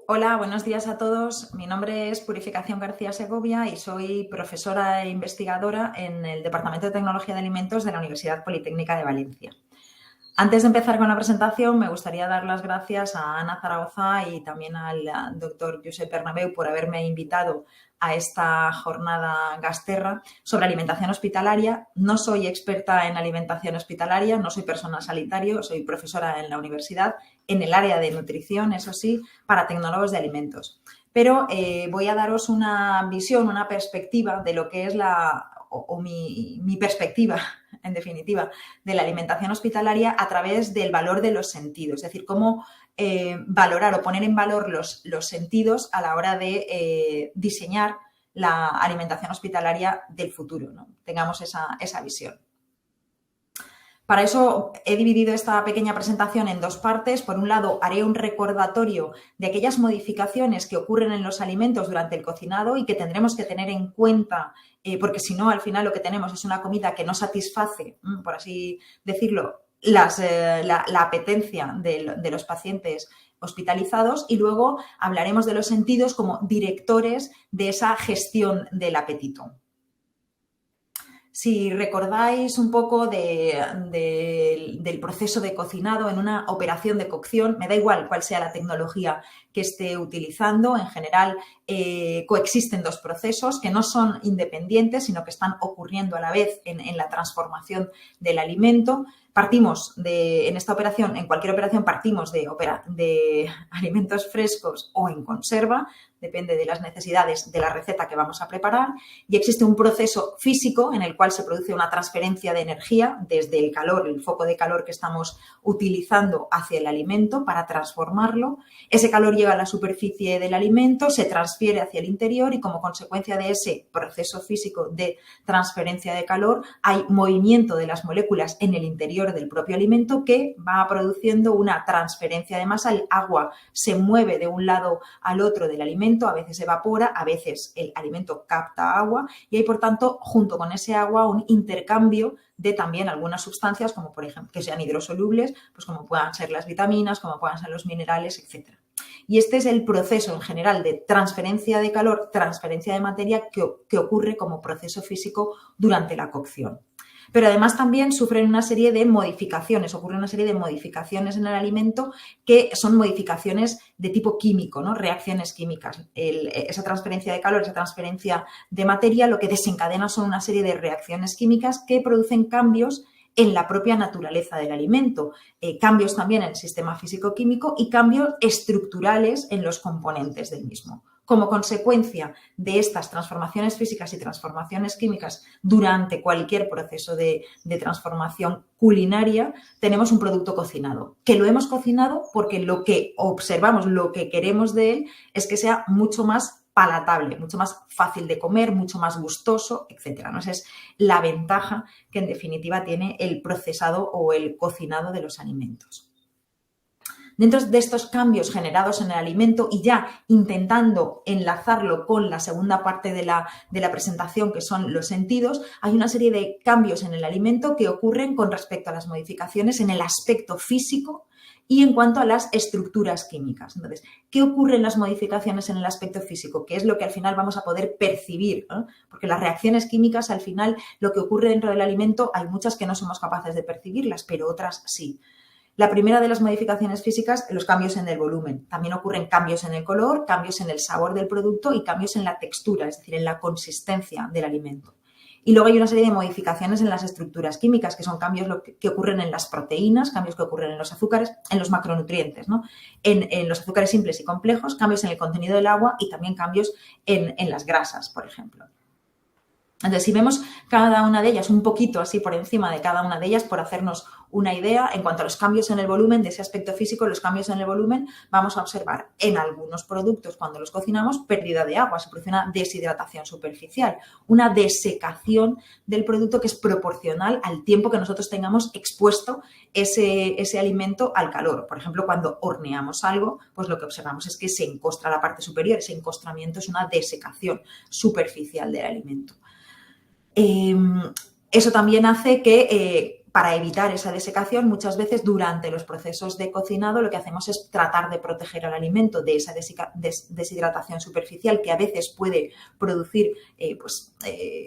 Hola, buenos días a todos. Mi nombre es Purificación García Segovia y soy profesora e investigadora en el Departamento de Tecnología de Alimentos de la Universidad Politécnica de Valencia. Antes de empezar con la presentación, me gustaría dar las gracias a Ana Zaragoza y también al doctor Josep Bernabeu por haberme invitado a esta jornada Gasterra sobre alimentación hospitalaria. No soy experta en alimentación hospitalaria, no soy personal sanitario, soy profesora en la universidad en el área de nutrición, eso sí, para tecnólogos de alimentos. Pero voy a daros una visión, una perspectiva de lo que es mi perspectiva, en definitiva, de la alimentación hospitalaria a través del valor de los sentidos, es decir, cómo valorar o poner en valor los sentidos a la hora de diseñar la alimentación hospitalaria del futuro, ¿no? Tengamos esa visión. Para eso he dividido esta pequeña presentación en dos partes. Por un lado, haré un recordatorio de aquellas modificaciones que ocurren en los alimentos durante el cocinado y que tendremos que tener en cuenta, porque si no, al final lo que tenemos es una comida que no satisface, por así decirlo, la apetencia de los pacientes hospitalizados, y luego hablaremos de los sentidos como directores de esa gestión del apetito. Si recordáis un poco del proceso de cocinado en una operación de cocción, me da igual cuál sea la tecnología que esté utilizando, en general coexisten dos procesos que no son independientes, sino que están ocurriendo a la vez en la transformación del alimento. En esta operación, en cualquier operación, partimos de alimentos frescos o en conserva, depende de las necesidades de la receta que vamos a preparar, y existe un proceso físico en el cual se produce una transferencia de energía desde el calor, el foco de calor que estamos utilizando hacia el alimento para transformarlo. Ese calor llega a la superficie del alimento, se transfiere hacia el interior y como consecuencia de ese proceso físico de transferencia de calor hay movimiento de las moléculas en el interior del propio alimento que va produciendo una transferencia de masa. El agua se mueve de un lado al otro del alimento, a veces evapora, a veces el alimento capta agua y hay, por tanto, junto con ese agua un intercambio de también algunas sustancias, como por ejemplo que sean hidrosolubles, pues como puedan ser las vitaminas, como puedan ser los minerales, etc. Y este es el proceso en general de transferencia de calor, transferencia de materia que ocurre como proceso físico durante la cocción. Pero además también ocurren una serie de modificaciones en el alimento que son modificaciones de tipo químico, ¿no? Reacciones químicas. Esa transferencia de calor, esa transferencia de materia, lo que desencadena son una serie de reacciones químicas que producen cambios en la propia naturaleza del alimento, cambios también en el sistema físico-químico y cambios estructurales en los componentes del mismo. Como consecuencia de estas transformaciones físicas y transformaciones químicas durante cualquier proceso de transformación culinaria, tenemos un producto cocinado, que lo hemos cocinado porque lo que observamos, lo que queremos de él es que sea mucho más palatable, mucho más fácil de comer, mucho más gustoso, etc. ¿No? Esa es la ventaja que en definitiva tiene el procesado o el cocinado de los alimentos. Dentro de estos cambios generados en el alimento y ya intentando enlazarlo con la segunda parte de la presentación, que son los sentidos, hay una serie de cambios en el alimento que ocurren con respecto a las modificaciones en el aspecto físico y en cuanto a las estructuras químicas. Entonces, ¿qué ocurre en las modificaciones en el aspecto físico? ¿Qué es lo que al final vamos a poder percibir? ¿No? Porque las reacciones químicas, al final, lo que ocurre dentro del alimento, hay muchas que no somos capaces de percibirlas, pero otras sí. La primera de las modificaciones físicas, los cambios en el volumen. También ocurren cambios en el color, cambios en el sabor del producto y cambios en la textura, es decir, en la consistencia del alimento. Y luego hay una serie de modificaciones en las estructuras químicas, que son cambios que ocurren en las proteínas, cambios que ocurren en los azúcares, en los macronutrientes, ¿no? En los azúcares simples y complejos, cambios en el contenido del agua y también cambios en las grasas, por ejemplo. Entonces, si vemos cada una de ellas, un poquito así por encima de cada una de ellas, por hacernos una idea, en cuanto a los cambios en el volumen, de ese aspecto físico, los cambios en el volumen, vamos a observar en algunos productos, cuando los cocinamos, pérdida de agua, se produce una deshidratación superficial, una desecación del producto que es proporcional al tiempo que nosotros tengamos expuesto ese alimento al calor. Por ejemplo, cuando horneamos algo, pues lo que observamos es que se encostra la parte superior, ese encostramiento es una desecación superficial del alimento. Eso también hace que para evitar esa desecación, muchas veces durante los procesos de cocinado lo que hacemos es tratar de proteger al alimento de esa deshidratación superficial que a veces puede producir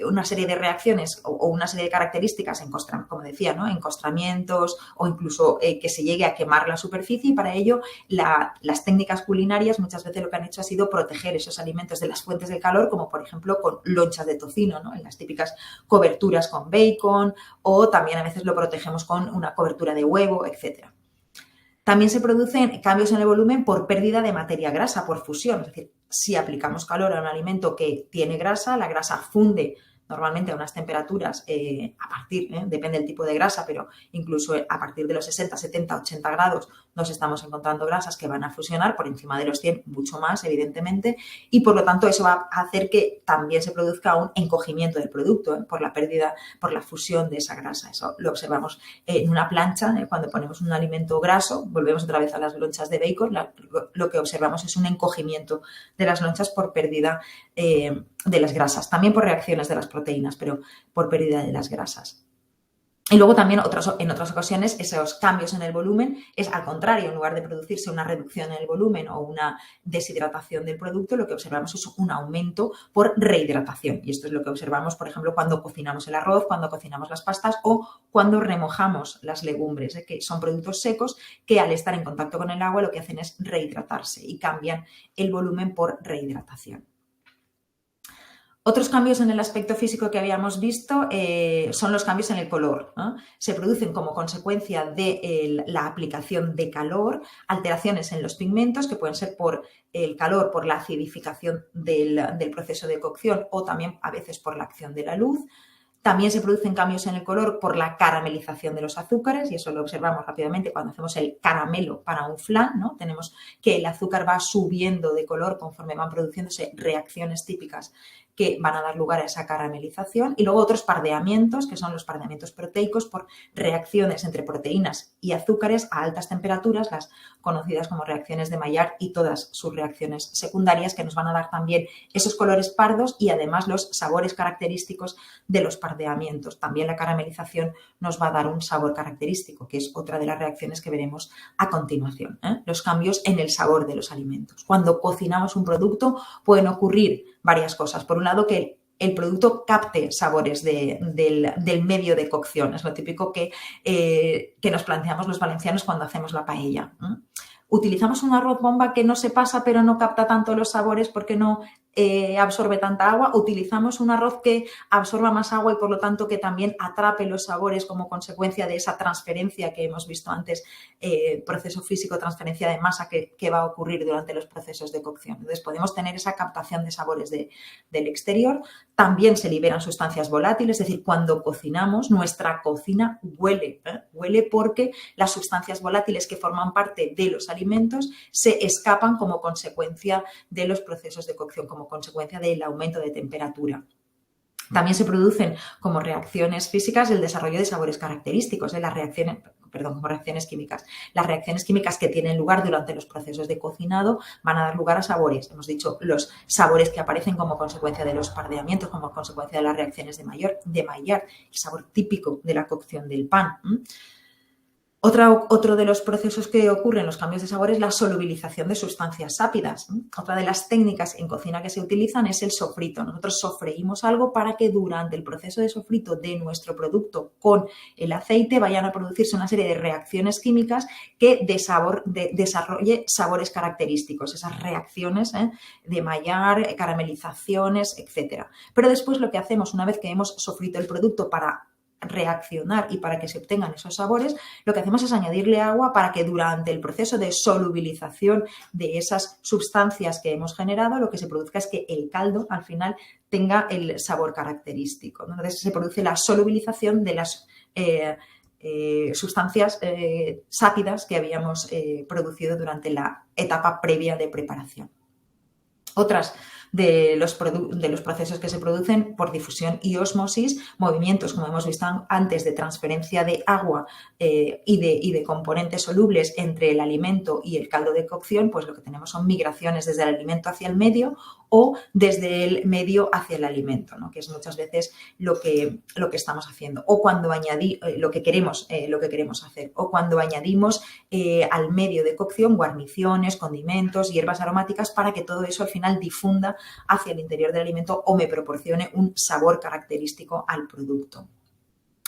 una serie de reacciones o una serie de características, como decía, ¿no? Encostramientos o incluso que se llegue a quemar la superficie, y para ello las técnicas culinarias muchas veces lo que han hecho ha sido proteger esos alimentos de las fuentes del calor, como por ejemplo con lonchas de tocino, ¿no? En las típicas coberturas con bacon, o también a veces lo protegemos con una cobertura de huevo, etc. También se producen cambios en el volumen por pérdida de materia grasa, por fusión. Es decir, si aplicamos calor a un alimento que tiene grasa, la grasa funde normalmente a unas temperaturas depende del tipo de grasa, pero incluso a partir de los 60, 70, 80 grados nos estamos encontrando grasas que van a fusionar por encima de los 100, mucho más, evidentemente, y por lo tanto eso va a hacer que también se produzca un encogimiento del producto por la pérdida, por la fusión de esa grasa. Eso lo observamos en una plancha, cuando ponemos un alimento graso, volvemos otra vez a las lonchas de bacon, lo que observamos es un encogimiento de las lonchas por pérdida de las grasas, también por reacciones de las proteínas, pero por pérdida de las grasas. Y luego también en otras ocasiones esos cambios en el volumen es al contrario, en lugar de producirse una reducción en el volumen o una deshidratación del producto, lo que observamos es un aumento por rehidratación. Y esto es lo que observamos, por ejemplo, cuando cocinamos el arroz, cuando cocinamos las pastas o cuando remojamos las legumbres, que son productos secos que al estar en contacto con el agua lo que hacen es rehidratarse y cambian el volumen por rehidratación. Otros cambios en el aspecto físico que habíamos visto son los cambios en el color, ¿no? Se producen como consecuencia de la aplicación de calor, alteraciones en los pigmentos que pueden ser por el calor, por la acidificación del proceso de cocción o también a veces por la acción de la luz. También se producen cambios en el color por la caramelización de los azúcares, y eso lo observamos rápidamente cuando hacemos el caramelo para un flan, ¿no? Tenemos que el azúcar va subiendo de color conforme van produciéndose reacciones típicas que van a dar lugar a esa caramelización. Y luego otros pardeamientos, que son los pardeamientos proteicos por reacciones entre proteínas y azúcares a altas temperaturas, las conocidas como reacciones de Maillard y todas sus reacciones secundarias, que nos van a dar también esos colores pardos y además los sabores característicos de los pardeamientos. También la caramelización nos va a dar un sabor característico, que es otra de las reacciones que veremos a continuación, ¿eh? Los cambios en el sabor de los alimentos. Cuando cocinamos un producto pueden ocurrir varias cosas. Por un lado, que el producto capte sabores del medio de cocción. Es lo típico que nos planteamos los valencianos cuando hacemos la paella. Utilizamos un arroz bomba que no se pasa pero no capta tanto los sabores porque no absorbe tanta agua. Utilizamos un arroz que absorba más agua y por lo tanto que también atrape los sabores como consecuencia de esa transferencia que hemos visto antes, proceso físico, transferencia de masa que va a ocurrir durante los procesos de cocción. Entonces podemos tener esa captación de sabores del exterior. También se liberan sustancias volátiles, es decir, cuando cocinamos nuestra cocina huele, huele porque las sustancias volátiles que forman parte de los alimentos se escapan como consecuencia de los procesos de cocción, como consecuencia del aumento de temperatura. También se producen como reacciones físicas el desarrollo de sabores característicos, como reacciones químicas. Las reacciones químicas que tienen lugar durante los procesos de cocinado van a dar lugar a sabores. Hemos dicho los sabores que aparecen como consecuencia de los pardeamientos, como consecuencia de las reacciones de Maillard, el sabor típico de la cocción del pan. Otro de los procesos que ocurren en los cambios de sabor es la solubilización de sustancias sápidas. Otra de las técnicas en cocina que se utilizan es el sofrito. Nosotros sofreímos algo para que durante el proceso de sofrito de nuestro producto con el aceite vayan a producirse una serie de reacciones químicas que desarrolle sabores característicos, esas reacciones de Maillard, caramelizaciones, etc. Pero después lo que hacemos una vez que hemos sofrito el producto para reaccionar y para que se obtengan esos sabores, lo que hacemos es añadirle agua para que durante el proceso de solubilización de esas sustancias que hemos generado, lo que se produzca es que el caldo al final tenga el sabor característico. Entonces se produce la solubilización de las sustancias sápidas que habíamos producido durante la etapa previa de preparación. Otras de los procesos que se producen por difusión y ósmosis, movimientos, como hemos visto antes, de transferencia de agua y de componentes solubles entre el alimento y el caldo de cocción, pues lo que tenemos son migraciones desde el alimento hacia el medio o desde el medio hacia el alimento, ¿no? Que es muchas veces lo que estamos haciendo, o cuando lo que queremos hacer, o cuando añadimos al medio de cocción guarniciones, condimentos, hierbas aromáticas para que todo eso al final difunda hacia el interior del alimento o me proporcione un sabor característico al producto.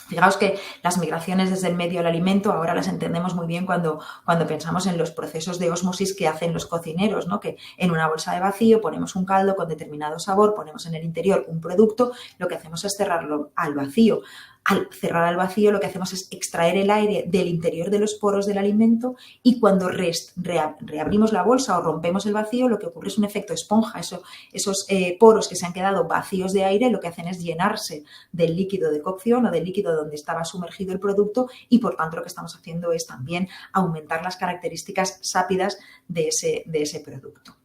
Fijaos que las migraciones desde el medio al alimento ahora las entendemos muy bien cuando pensamos en los procesos de ósmosis que hacen los cocineros, ¿no? Que en una bolsa de vacío ponemos un caldo con determinado sabor, ponemos en el interior un producto, lo que hacemos es cerrarlo al vacío. Al cerrar al vacío lo que hacemos es extraer el aire del interior de los poros del alimento y cuando reabrimos la bolsa o rompemos el vacío lo que ocurre es un efecto esponja. Esos poros que se han quedado vacíos de aire lo que hacen es llenarse del líquido de cocción o del líquido donde estaba sumergido el producto y por tanto lo que estamos haciendo es también aumentar las características sápidas de ese producto.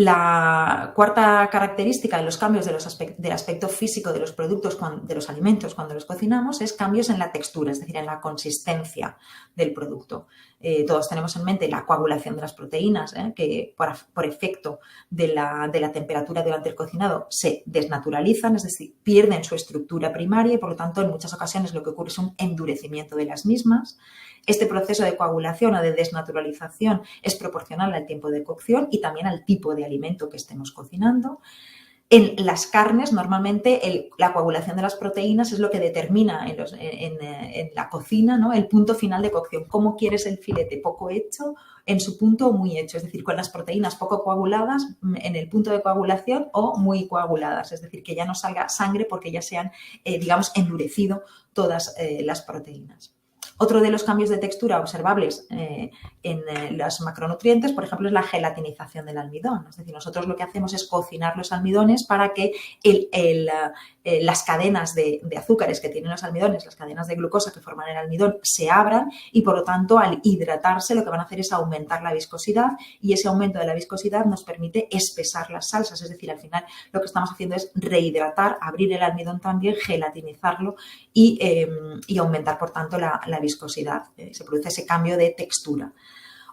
La cuarta característica de los cambios del aspecto físico de los productos, de los alimentos cuando los cocinamos, es cambios en la textura, es decir, en la consistencia del producto. Todos tenemos en mente la coagulación de las proteínas, que por efecto de la temperatura durante el cocinado se desnaturalizan, es decir, pierden su estructura primaria y por lo tanto en muchas ocasiones lo que ocurre es un endurecimiento de las mismas. Este proceso de coagulación o de desnaturalización es proporcional al tiempo de cocción y también al tipo de alimento que estemos cocinando. En las carnes, normalmente la coagulación de las proteínas es lo que determina en la cocina, ¿no? El punto final de cocción. ¿Cómo quieres el filete? ¿Poco hecho, en su punto o muy hecho? Es decir, con las proteínas poco coaguladas en el punto de coagulación o muy coaguladas. Es decir, que ya no salga sangre porque ya se han, endurecido todas las proteínas. Otro de los cambios de textura observables en los macronutrientes, por ejemplo, es la gelatinización del almidón. Es decir, nosotros lo que hacemos es cocinar los almidones para que las cadenas de azúcares que tienen los almidones, las cadenas de glucosa que forman el almidón, se abran y, por lo tanto, al hidratarse lo que van a hacer es aumentar la viscosidad y ese aumento de la viscosidad nos permite espesar las salsas. Es decir, al final lo que estamos haciendo es rehidratar, abrir el almidón también, gelatinizarlo y aumentar, por tanto, la viscosidad. Se produce ese cambio de textura.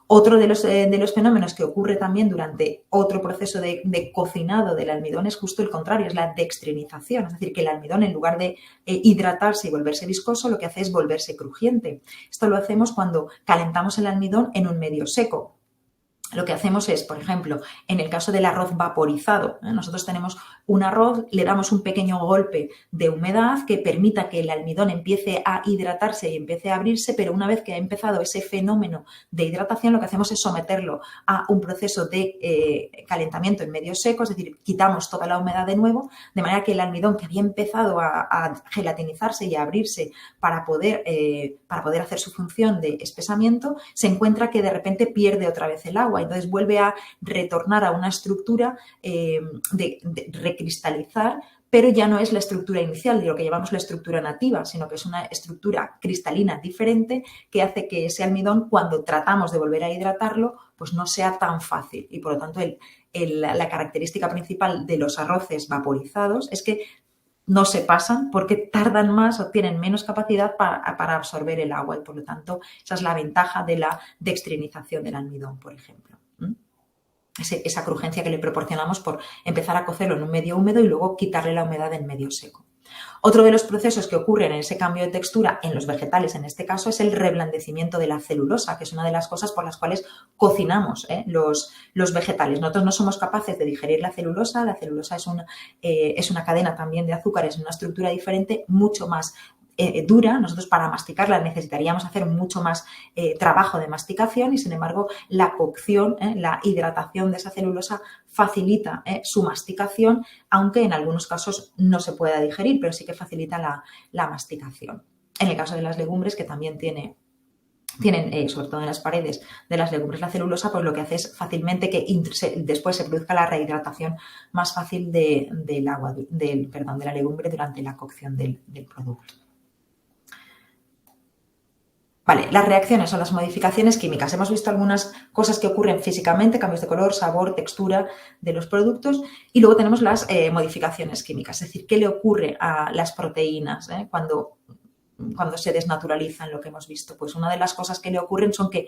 Otro de los fenómenos que ocurre también durante otro proceso de cocinado del almidón es justo el contrario, es la dextrinización. Es decir, que el almidón, en lugar de hidratarse y volverse viscoso, lo que hace es volverse crujiente. Esto lo hacemos cuando calentamos el almidón en un medio seco. Lo que hacemos es, por ejemplo, en el caso del arroz vaporizado, nosotros tenemos un arroz, le damos un pequeño golpe de humedad que permita que el almidón empiece a hidratarse y empiece a abrirse, pero una vez que ha empezado ese fenómeno de hidratación, lo que hacemos es someterlo a un proceso de calentamiento en medio seco, es decir, quitamos toda la humedad de nuevo, de manera que el almidón que había empezado a gelatinizarse y a abrirse para poder hacer su función de espesamiento, se encuentra que de repente pierde otra vez el agua. Entonces vuelve a retornar a una estructura de recristalizar, pero ya no es la estructura inicial de lo que llamamos la estructura nativa, sino que es una estructura cristalina diferente que hace que ese almidón, cuando tratamos de volver a hidratarlo, pues no sea tan fácil. Y por lo tanto, la característica principal de los arroces vaporizados es que no se pasan porque tardan más o tienen menos capacidad para absorber el agua y, por lo tanto, esa es la ventaja de la dextrinización del almidón, por ejemplo. Esa crujencia que le proporcionamos por empezar a cocerlo en un medio húmedo y luego quitarle la humedad en medio seco. Otro de los procesos que ocurren en ese cambio de textura en los vegetales, en este caso, es el reblandecimiento de la celulosa, que es una de las cosas por las cuales cocinamos los vegetales. Nosotros no somos capaces de digerir la celulosa. La celulosa es una cadena también de azúcares en una estructura diferente, mucho más dura. Nosotros para masticarla necesitaríamos hacer mucho más trabajo de masticación y, sin embargo, la cocción, la hidratación de esa celulosa facilita su masticación, aunque en algunos casos no se pueda digerir, pero sí que facilita la masticación. En el caso de las legumbres, que también tienen, sobre todo en las paredes de las legumbres, la celulosa, pues lo que hace es fácilmente que después se produzca la rehidratación más fácil de la legumbre durante la cocción del producto. Vale, las reacciones o las modificaciones químicas. Hemos visto algunas cosas que ocurren físicamente, cambios de color, sabor, textura de los productos, y luego tenemos las modificaciones químicas, es decir, qué le ocurre a las proteínas cuando cuando se desnaturalizan, lo que hemos visto? Pues una de las cosas que le ocurren son que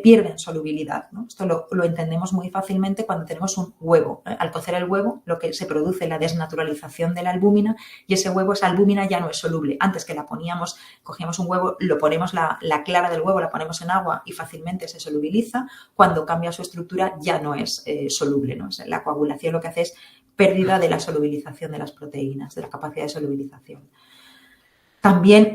pierden solubilidad, ¿no? Esto lo entendemos muy fácilmente cuando tenemos un huevo, ¿eh? Al cocer el huevo, lo que se produce es la desnaturalización de la albúmina y esa albúmina ya no es soluble. Antes que cogíamos un huevo, lo ponemos la clara del huevo, la ponemos en agua y fácilmente se solubiliza. Cuando cambia su estructura ya no es soluble, ¿no? La coagulación lo que hace es pérdida de la solubilización de las proteínas, de la capacidad de solubilización. También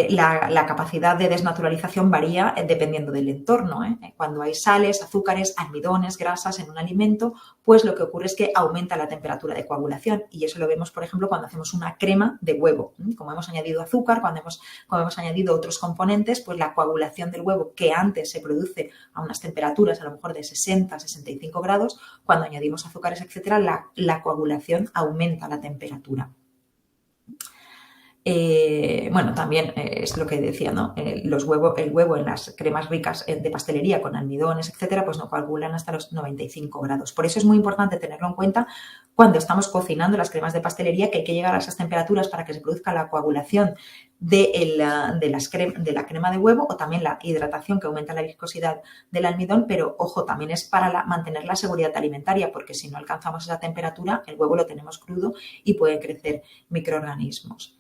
la capacidad de desnaturalización varía dependiendo del entorno, ¿eh? Cuando hay sales, azúcares, almidones, grasas en un alimento, pues lo que ocurre es que aumenta la temperatura de coagulación y eso lo vemos, por ejemplo, cuando hacemos una crema de huevo. Como hemos añadido azúcar, cuando hemos añadido otros componentes, pues la coagulación del huevo, que antes se produce a unas temperaturas a lo mejor de 60, 65 grados, cuando añadimos azúcares, etcétera, la coagulación aumenta la temperatura. Bueno, también es lo que decía, ¿no? El huevo en las cremas ricas de pastelería con almidones, etcétera, pues no coagulan hasta los 95 grados. Por eso es muy importante tenerlo en cuenta cuando estamos cocinando las cremas de pastelería, que hay que llegar a esas temperaturas para que se produzca la coagulación de la crema de huevo o también la hidratación que aumenta la viscosidad del almidón, pero ojo, también es para mantener la seguridad alimentaria, porque si no alcanzamos esa temperatura, el huevo lo tenemos crudo y pueden crecer microorganismos.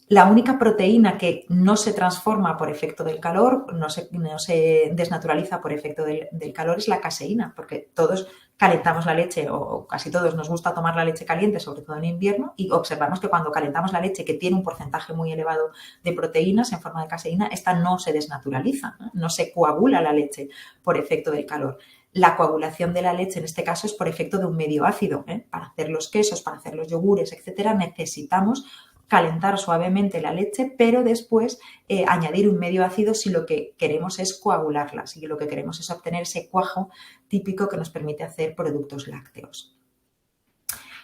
La única proteína que no se transforma por efecto del calor, no se desnaturaliza por efecto del calor, es la caseína, porque todos calentamos la leche o casi todos nos gusta tomar la leche caliente, sobre todo en invierno, y observamos que cuando calentamos la leche, que tiene un porcentaje muy elevado de proteínas en forma de caseína, esta no se desnaturaliza, no se coagula la leche por efecto del calor. La coagulación de la leche, en este caso, es por efecto de un medio ácido. Para hacer los quesos, para hacer los yogures, etcétera, necesitamos calentar suavemente la leche, pero después añadir un medio ácido si lo que queremos es coagularla, si lo que queremos es obtener ese cuajo típico que nos permite hacer productos lácteos.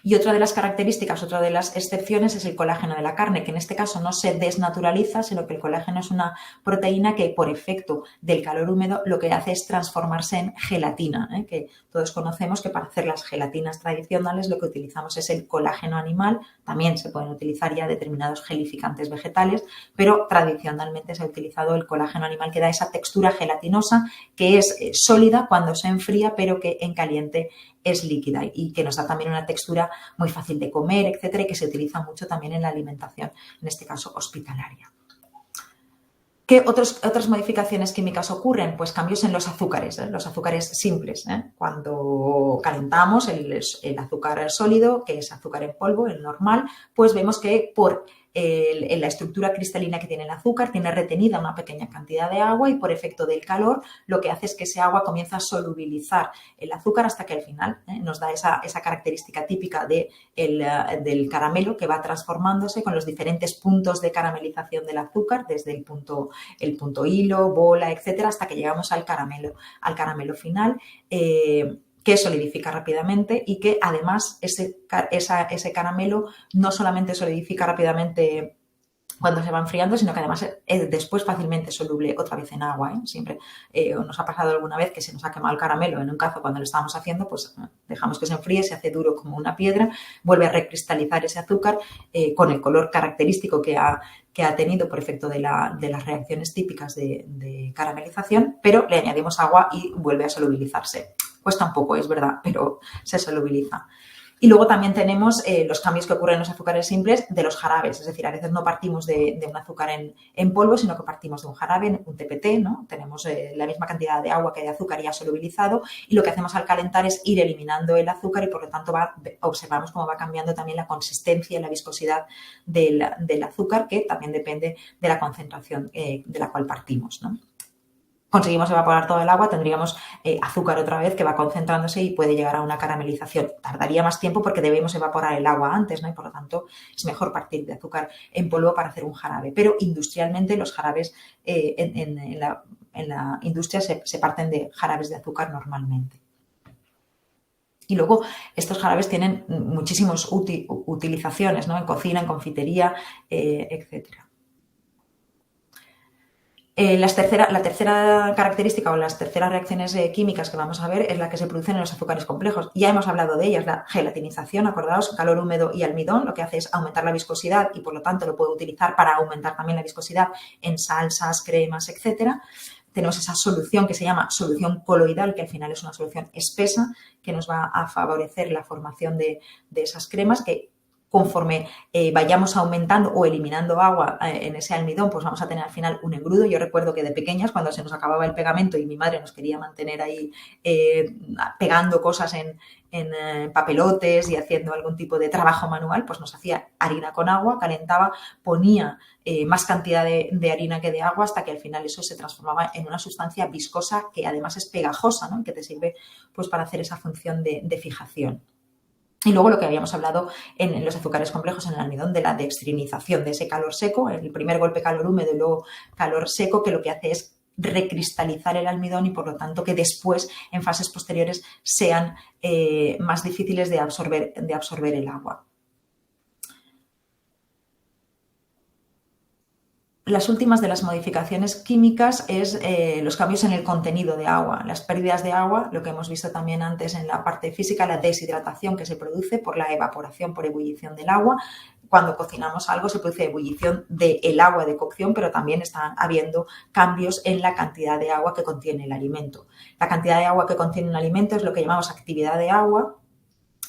Y otra de las características, otra de las excepciones es el colágeno de la carne, que en este caso no se desnaturaliza, sino que el colágeno es una proteína que por efecto del calor húmedo lo que hace es transformarse en gelatina, que todos conocemos que para hacer las gelatinas tradicionales lo que utilizamos es el colágeno animal, también se pueden utilizar ya determinados gelificantes vegetales, pero tradicionalmente se ha utilizado el colágeno animal que da esa textura gelatinosa que es sólida cuando se enfría, pero que en caliente es líquida y que nos da también una textura muy fácil de comer, etcétera, y que se utiliza mucho también en la alimentación, en este caso hospitalaria. ¿Qué otras modificaciones químicas ocurren? Pues cambios en los azúcares simples. Cuando calentamos el azúcar sólido, que es azúcar en polvo, el normal, pues vemos que por la estructura cristalina que tiene el azúcar tiene retenida una pequeña cantidad de agua y por efecto del calor lo que hace es que ese agua comienza a solubilizar el azúcar hasta que al final nos da esa característica típica del caramelo que va transformándose con los diferentes puntos de caramelización del azúcar, desde el punto hilo, bola, etcétera, hasta que llegamos al caramelo final. Que solidifica rápidamente y que además ese caramelo no solamente solidifica rápidamente cuando se va enfriando, sino que además es después fácilmente soluble otra vez en agua. Siempre nos ha pasado alguna vez que se nos ha quemado el caramelo en un cazo cuando lo estábamos haciendo, pues dejamos que se enfríe, se hace duro como una piedra, vuelve a recristalizar ese azúcar con el color característico que ha tenido por efecto de las reacciones típicas de caramelización, pero le añadimos agua y vuelve a solubilizarse. Cuesta un poco, es verdad, pero se solubiliza. Y luego también tenemos los cambios que ocurren en los azúcares simples de los jarabes, es decir, a veces no partimos de un azúcar en polvo, sino que partimos de un jarabe, un TPT, ¿no? Tenemos la misma cantidad de agua que de azúcar ya solubilizado y lo que hacemos al calentar es ir eliminando el azúcar y por lo tanto observamos cómo va cambiando también la consistencia y la viscosidad del azúcar, que también depende de la concentración de la cual partimos, ¿no? Conseguimos evaporar todo el agua, tendríamos azúcar otra vez que va concentrándose y puede llegar a una caramelización. Tardaría más tiempo porque debemos evaporar el agua antes, ¿no? Y por lo tanto es mejor partir de azúcar en polvo para hacer un jarabe. Pero industrialmente los jarabes en la industria se parten de jarabes de azúcar normalmente. Y luego estos jarabes tienen muchísimas utilizaciones, ¿no? En cocina, en confitería, etcétera. La tercera característica o las terceras reacciones químicas que vamos a ver es la que se producen en los azúcares complejos. Ya hemos hablado de ellas, la gelatinización, acordaos, calor húmedo y almidón, lo que hace es aumentar la viscosidad y por lo tanto lo puedo utilizar para aumentar también la viscosidad en salsas, cremas, etcétera. Tenemos esa solución que se llama solución coloidal, que al final es una solución espesa que nos va a favorecer la formación de esas cremas que conforme vayamos aumentando o eliminando agua en ese almidón, pues vamos a tener al final un engrudo. Yo recuerdo que de pequeñas, cuando se nos acababa el pegamento y mi madre nos quería mantener ahí pegando cosas en papelotes y haciendo algún tipo de trabajo manual, pues nos hacía harina con agua, calentaba, ponía más cantidad de harina que de agua hasta que al final eso se transformaba en una sustancia viscosa que además es pegajosa, ¿no? Que te sirve pues para hacer esa función de fijación. Y luego lo que habíamos hablado en los azúcares complejos, en el almidón, de la dextrinización, de ese calor seco, el primer golpe calor húmedo y luego calor seco, que lo que hace es recristalizar el almidón y por lo tanto que después en fases posteriores sean más difíciles de absorber el agua. Las últimas de las modificaciones químicas es los cambios en el contenido de agua, las pérdidas de agua, lo que hemos visto también antes en la parte física, la deshidratación que se produce por la evaporación, por ebullición del agua. Cuando cocinamos algo se produce ebullición del agua de cocción, pero también están habiendo cambios en la cantidad de agua que contiene el alimento. La cantidad de agua que contiene un alimento es lo que llamamos actividad de agua.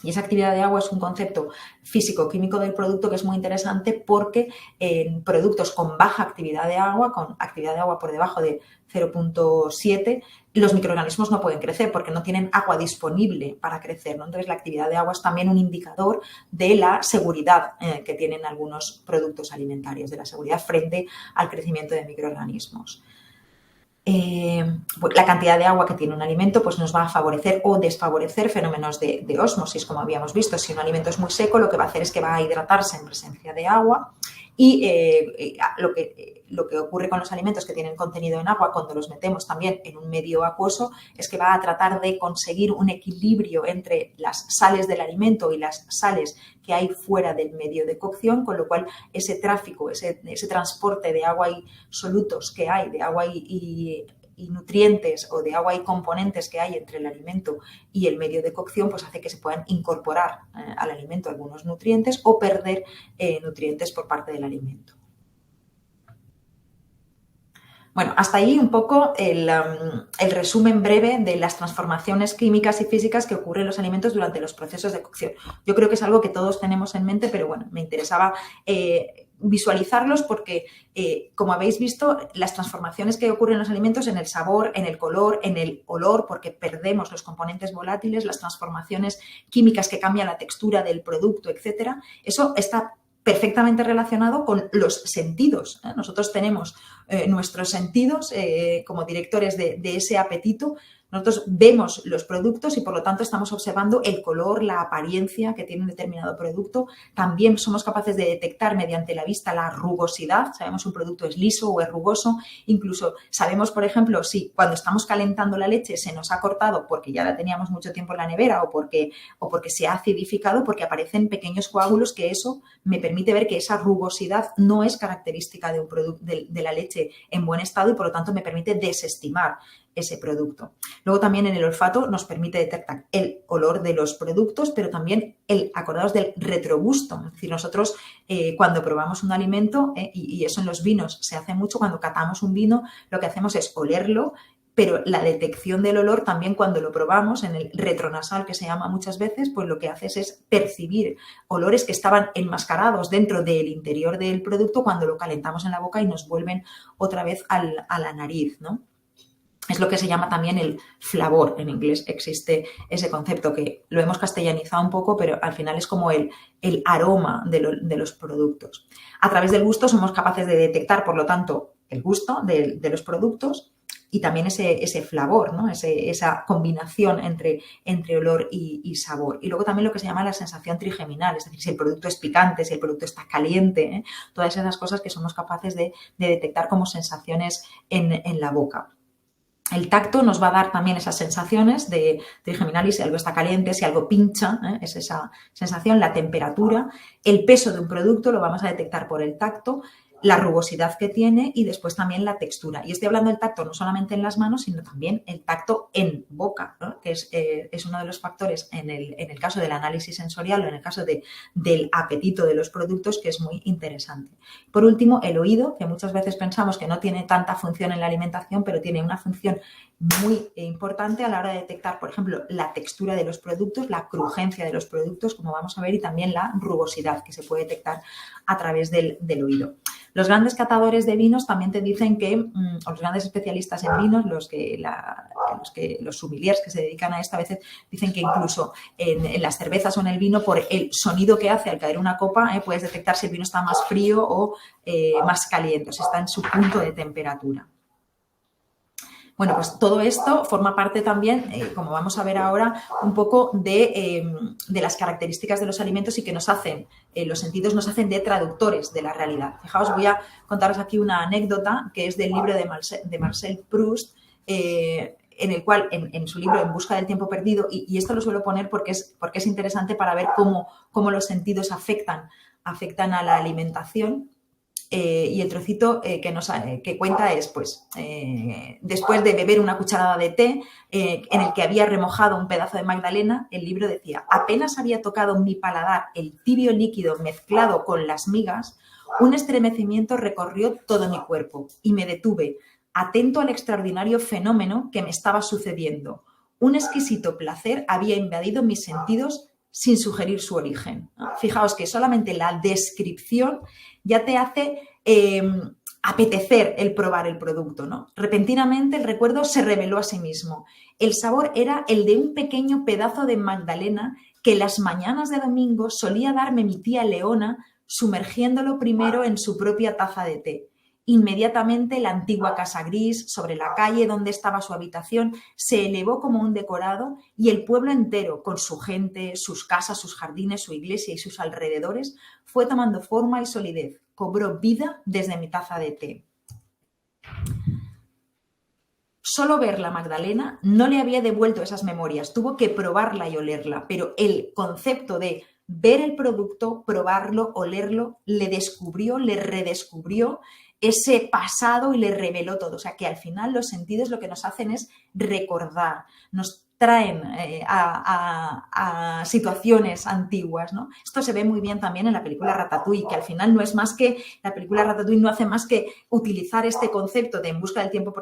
Y esa actividad de agua es un concepto físico-químico del producto que es muy interesante porque en productos con baja actividad de agua, con actividad de agua por debajo de 0,7, los microorganismos no pueden crecer porque no tienen agua disponible para crecer, ¿no? Entonces, la actividad de agua es también un indicador de la seguridad que tienen algunos productos alimentarios, de la seguridad frente al crecimiento de microorganismos. La cantidad de agua que tiene un alimento pues nos va a favorecer o desfavorecer fenómenos de ósmosis, como habíamos visto. Si un alimento es muy seco, lo que va a hacer es que va a hidratarse en presencia de agua y lo que ocurre con los alimentos que tienen contenido en agua cuando los metemos también en un medio acuoso es que va a tratar de conseguir un equilibrio entre las sales del alimento y las sales que hay fuera del medio de cocción, con lo cual ese tráfico, ese transporte de agua y solutos que hay, de agua y nutrientes o de agua y componentes que hay entre el alimento y el medio de cocción, pues hace que se puedan incorporar al alimento algunos nutrientes o perder nutrientes por parte del alimento. Bueno, hasta ahí un poco el resumen breve de las transformaciones químicas y físicas que ocurren en los alimentos durante los procesos de cocción. Yo creo que es algo que todos tenemos en mente, pero bueno, me interesaba visualizarlos porque, como habéis visto, las transformaciones que ocurren en los alimentos, en el sabor, en el color, en el olor, porque perdemos los componentes volátiles, las transformaciones químicas que cambian la textura del producto, etcétera, eso está perfectamente relacionado con los sentidos. Nosotros tenemos nuestros sentidos como directores de ese apetito. Nosotros vemos los productos y por lo tanto estamos observando el color, la apariencia que tiene un determinado producto. También somos capaces de detectar mediante la vista la rugosidad. Sabemos si un producto es liso o es rugoso. Incluso sabemos, por ejemplo, si cuando estamos calentando la leche se nos ha cortado porque ya la teníamos mucho tiempo en la nevera o porque se ha acidificado, porque aparecen pequeños coágulos, que eso me permite ver que esa rugosidad no es característica de un producto de la leche en buen estado y por lo tanto me permite desestimar ese producto. Luego también en el olfato nos permite detectar el olor de los productos, pero también acordaos del retrogusto. Es decir, nosotros cuando probamos un alimento, y eso en los vinos se hace mucho, cuando catamos un vino, lo que hacemos es olerlo, pero la detección del olor también cuando lo probamos en el retronasal, que se llama muchas veces, pues lo que haces es percibir olores que estaban enmascarados dentro del interior del producto cuando lo calentamos en la boca y nos vuelven otra vez a la nariz, ¿no? Es lo que se llama también el flavor. En inglés existe ese concepto que lo hemos castellanizado un poco, pero al final es como el aroma de los productos. A través del gusto somos capaces de detectar, por lo tanto, el gusto de los productos y también ese flavor, ¿no? Esa combinación entre olor y sabor. Y luego también lo que se llama la sensación trigeminal, es decir, si el producto es picante, si el producto está caliente, todas esas cosas que somos capaces de detectar como sensaciones en la boca. El tacto nos va a dar también esas sensaciones de trigeminal, y si algo está caliente, si algo pincha, es esa sensación. La temperatura, el peso de un producto lo vamos a detectar por el tacto. la rugosidad que tiene y después también la textura. Y estoy hablando del tacto no solamente en las manos, sino también el tacto en boca, ¿no? Que es uno de los factores en el caso del análisis sensorial o en el caso del apetito de los productos, que es muy interesante. Por último, el oído, que muchas veces pensamos que no tiene tanta función en la alimentación, pero tiene una función muy importante a la hora de detectar, por ejemplo, la textura de los productos, la crujencia de los productos, como vamos a ver, y también la rugosidad que se puede detectar a través del oído. Los grandes catadores de vinos también te dicen que, o los grandes especialistas en vinos, los sommeliers que se dedican a esto, a veces dicen que incluso en las cervezas o en el vino, por el sonido que hace al caer una copa, puedes detectar si el vino está más frío o más caliente, o si está en su punto de temperatura. Bueno, pues todo esto forma parte también, como vamos a ver ahora, un poco de las características de los alimentos y que nos hacen, los sentidos nos hacen de traductores de la realidad. Fijaos, voy a contaros aquí una anécdota que es del libro de Marcel Proust, en el cual, en su libro En busca del tiempo perdido, y esto lo suelo poner porque es interesante para ver cómo los sentidos afectan a la alimentación. Y el trocito que cuenta es, pues, después de beber una cucharada de té en el que había remojado un pedazo de magdalena, el libro decía: apenas había tocado mi paladar el tibio líquido mezclado con las migas, un estremecimiento recorrió todo mi cuerpo y me detuve, atento al extraordinario fenómeno que me estaba sucediendo. Un exquisito placer había invadido mis sentidos sin sugerir su origen. Fijaos que solamente la descripción ya te hace apetecer el probar el producto, ¿no? Repentinamente el recuerdo se reveló a sí mismo. El sabor era el de un pequeño pedazo de magdalena que las mañanas de domingo solía darme mi tía Leona, sumergiéndolo primero en su propia taza de té. Inmediatamente la antigua casa gris, sobre la calle donde estaba su habitación, se elevó como un decorado y el pueblo entero, con su gente, sus casas, sus jardines, su iglesia y sus alrededores, fue tomando forma y solidez. Cobró vida desde mi taza de té. Solo ver la Magdalena no le había devuelto esas memorias, tuvo que probarla y olerla, pero el concepto de ver el producto, probarlo, olerlo, le descubrió, le redescubrió ese pasado y le reveló todo. O sea, que al final los sentidos lo que nos hacen es recordar, nos traen a situaciones antiguas, ¿no? Esto se ve muy bien también en la película Ratatouille, que al final no es más que, la película Ratatouille no hace más que utilizar este concepto de En busca del tiempo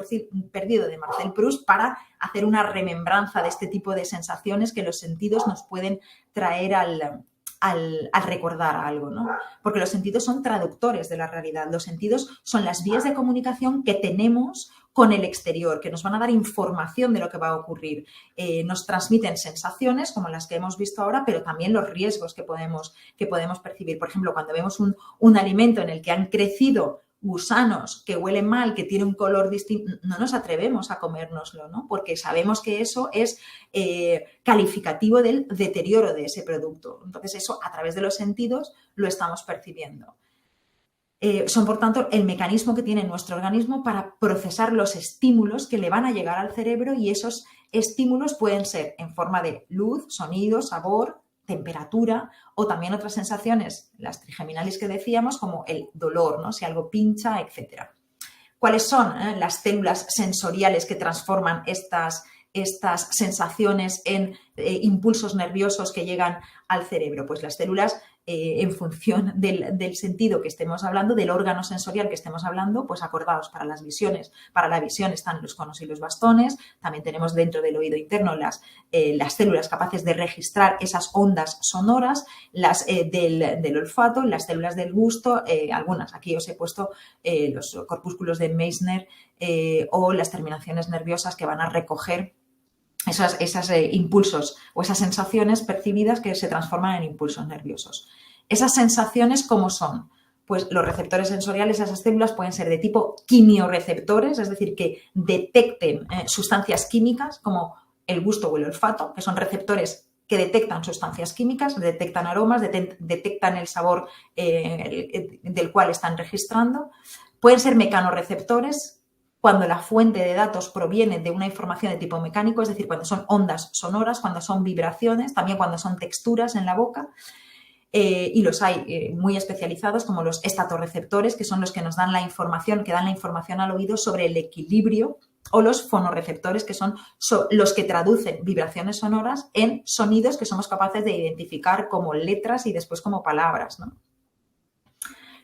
perdido de Marcel Proust para hacer una remembranza de este tipo de sensaciones que los sentidos nos pueden traer al recordar algo, ¿no? Porque los sentidos son traductores de la realidad. Los sentidos son las vías de comunicación que tenemos con el exterior, que nos van a dar información de lo que va a ocurrir. Nos transmiten sensaciones, como las que hemos visto ahora, pero también los riesgos que podemos percibir. Por ejemplo, cuando vemos un alimento en el que han crecido gusanos, que huelen mal, que tiene un color distinto, no nos atrevemos a comérnoslo, ¿no? Porque sabemos que eso es calificativo del deterioro de ese producto. Entonces, eso a través de los sentidos lo estamos percibiendo. Son, por tanto, el mecanismo que tiene nuestro organismo para procesar los estímulos que le van a llegar al cerebro, y esos estímulos pueden ser en forma de luz, sonido, sabor, temperatura o también otras sensaciones, las trigeminales que decíamos, como el dolor, ¿no? Si algo pincha, etc. ¿Cuáles son las células sensoriales que transforman estas sensaciones en impulsos nerviosos que llegan al cerebro? Pues las células, en función del sentido que estemos hablando, del órgano sensorial que estemos hablando, pues acordaos, para las visiones, para la visión están los conos y los bastones, también tenemos dentro del oído interno las células capaces de registrar esas ondas sonoras, las del olfato, las células del gusto, algunas, aquí os he puesto los corpúsculos de Meissner o las terminaciones nerviosas que van a recoger esos impulsos o esas sensaciones percibidas que se transforman en impulsos nerviosos. Esas sensaciones, ¿cómo son? Pues los receptores sensoriales, esas células pueden ser de tipo quimiorreceptores, es decir, que detecten sustancias químicas como el gusto o el olfato, que son receptores que detectan sustancias químicas, detectan aromas, detectan el sabor del cual están registrando. Pueden ser mecanorreceptores, cuando la fuente de datos proviene de una información de tipo mecánico, es decir, cuando son ondas sonoras, cuando son vibraciones, también cuando son texturas en la boca. y los hay muy especializados como los estatoreceptores, que son los que nos dan la información, que dan la información al oído sobre el equilibrio, o los fonorreceptores, que son los que traducen vibraciones sonoras en sonidos que somos capaces de identificar como letras y después como palabras, ¿no?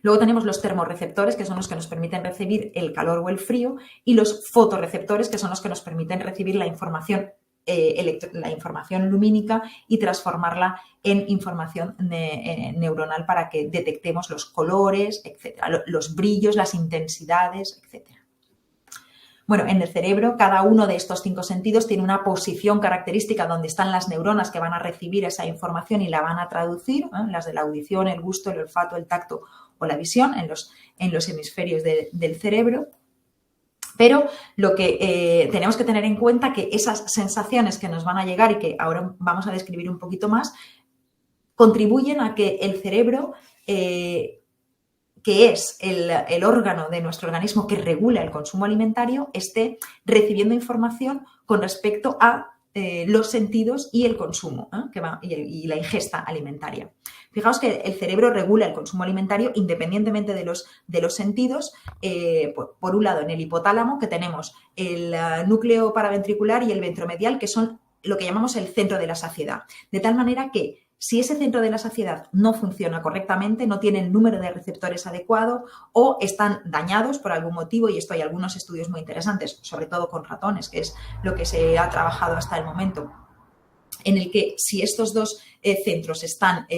Luego tenemos los termorreceptores, que son los que nos permiten recibir el calor o el frío, y los fotorreceptores, que son los que nos permiten recibir la información lumínica y transformarla en información neuronal para que detectemos los colores, etcétera, los brillos, las intensidades, etcétera. Bueno, en el cerebro cada uno de estos 5 sentidos tiene una posición característica donde están las neuronas que van a recibir esa información y la van a traducir, las de la audición, el gusto, el olfato, el tacto o la visión en los hemisferios del cerebro. Pero lo que tenemos que tener en cuenta que esas sensaciones que nos van a llegar y que ahora vamos a describir un poquito más, contribuyen a que el cerebro, que es el órgano de nuestro organismo que regula el consumo alimentario, esté recibiendo información con respecto a los sentidos y el consumo y la ingesta alimentaria. Fijaos que el cerebro regula el consumo alimentario independientemente de los sentidos. Por un lado, en el hipotálamo, que tenemos el núcleo paraventricular y el ventromedial, que son lo que llamamos el centro de la saciedad. De tal manera que si ese centro de la saciedad no funciona correctamente, no tiene el número de receptores adecuado o están dañados por algún motivo, y esto hay algunos estudios muy interesantes, sobre todo con ratones, que es lo que se ha trabajado hasta el momento, en el que si estos dos centros están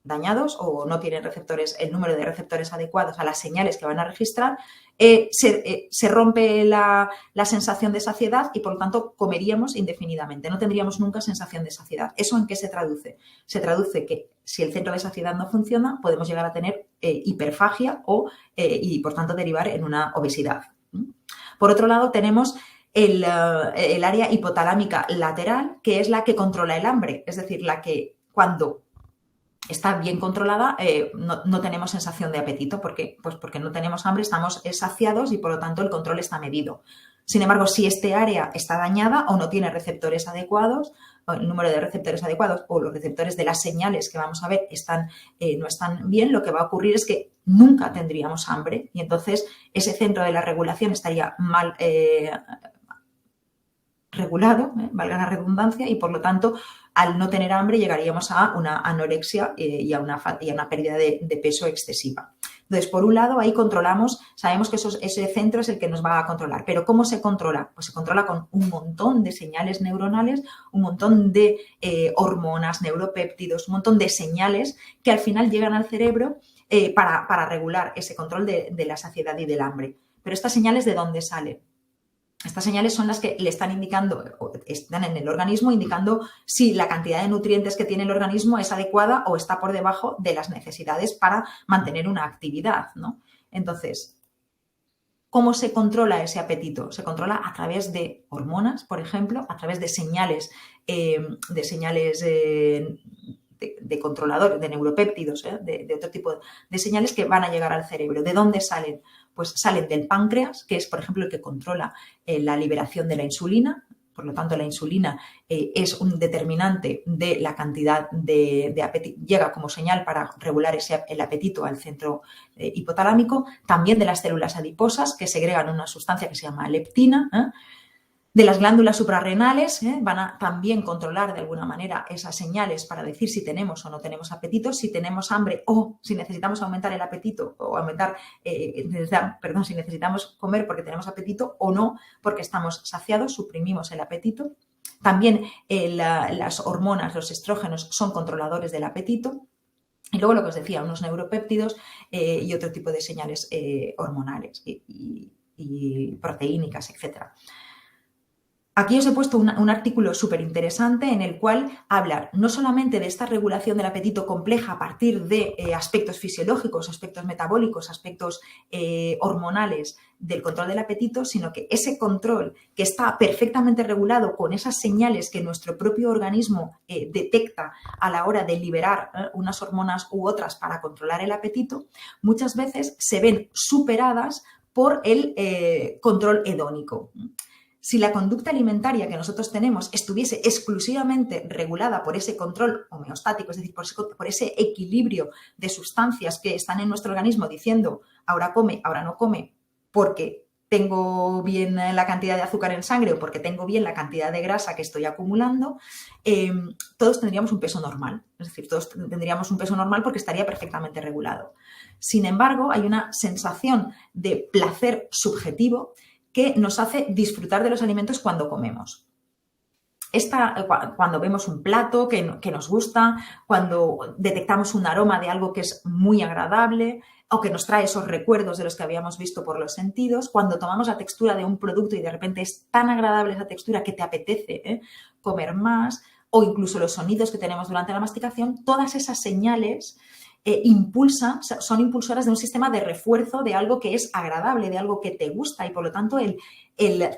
dañados o no tienen el número de receptores adecuados a las señales que van a registrar, se rompe la sensación de saciedad y por lo tanto comeríamos indefinidamente, no tendríamos nunca sensación de saciedad. ¿Eso en qué se traduce? Se traduce que si el centro de saciedad no funciona, podemos llegar a tener hiperfagia y por tanto derivar en una obesidad. Por otro lado, tenemos el área hipotalámica lateral, que es la que controla el hambre, es decir, la que cuando está bien controlada, no tenemos sensación de apetito. ¿Por qué? Pues porque no tenemos hambre, estamos saciados y por lo tanto el control está medido. Sin embargo, si este área está dañada o no tiene receptores adecuados, o el número de receptores adecuados o los receptores de las señales que vamos a ver no están bien, lo que va a ocurrir es que nunca tendríamos hambre y entonces ese centro de la regulación estaría mal regulado, valga la redundancia, y por lo tanto al no tener hambre llegaríamos a una anorexia y a una pérdida de peso excesiva. Entonces, por un lado, ahí controlamos, sabemos que ese centro es el que nos va a controlar. ¿Pero cómo se controla? Pues se controla con un montón de señales neuronales, un montón de hormonas, neuropéptidos, un montón de señales que al final llegan al cerebro para regular ese control de la saciedad y del hambre. Pero estas señales, ¿de dónde salen? Estas señales son las que le están indicando, están en el organismo indicando si la cantidad de nutrientes que tiene el organismo es adecuada o está por debajo de las necesidades para mantener una actividad, ¿no? Entonces, ¿cómo se controla ese apetito? Se controla a través de hormonas, por ejemplo, a través de señales de controladores, de neuropéptidos, de otro tipo de señales que van a llegar al cerebro. ¿De dónde salen? Pues salen del páncreas, que es, por ejemplo, el que controla la liberación de la insulina. Por lo tanto, la insulina es un determinante de la cantidad de apetito, llega como señal para regular el apetito al centro hipotalámico. También de las células adiposas, que segregan una sustancia que se llama leptina, de las glándulas suprarrenales, van a también controlar de alguna manera esas señales para decir si tenemos o no tenemos apetito, si tenemos hambre o si necesitamos aumentar el apetito o si necesitamos comer porque tenemos apetito o no porque estamos saciados, suprimimos el apetito. También las hormonas, los estrógenos son controladores del apetito. Y luego lo que os decía, unos neuropéptidos y otro tipo de señales hormonales y proteínicas, etcétera. Aquí os he puesto un artículo súper interesante en el cual habla no solamente de esta regulación del apetito compleja a partir de aspectos fisiológicos, aspectos metabólicos, aspectos hormonales del control del apetito, sino que ese control que está perfectamente regulado con esas señales que nuestro propio organismo detecta a la hora de liberar unas hormonas u otras para controlar el apetito, muchas veces se ven superadas por el control hedónico. Si la conducta alimentaria que nosotros tenemos estuviese exclusivamente regulada por ese control homeostático, es decir, por ese equilibrio de sustancias que están en nuestro organismo diciendo ahora come, ahora no come, porque tengo bien la cantidad de azúcar en sangre o porque tengo bien la cantidad de grasa que estoy acumulando, todos tendríamos un peso normal. Es decir, todos tendríamos un peso normal porque estaría perfectamente regulado. Sin embargo, hay una sensación de placer subjetivo que nos hace disfrutar de los alimentos cuando comemos. Cuando vemos un plato que nos gusta, cuando detectamos un aroma de algo que es muy agradable o que nos trae esos recuerdos de los que habíamos visto por los sentidos, cuando tomamos la textura de un producto y de repente es tan agradable esa textura que te apetece comer más, o incluso los sonidos que tenemos durante la masticación, todas esas señales son impulsoras de un sistema de refuerzo de algo que es agradable, de algo que te gusta, y por lo tanto el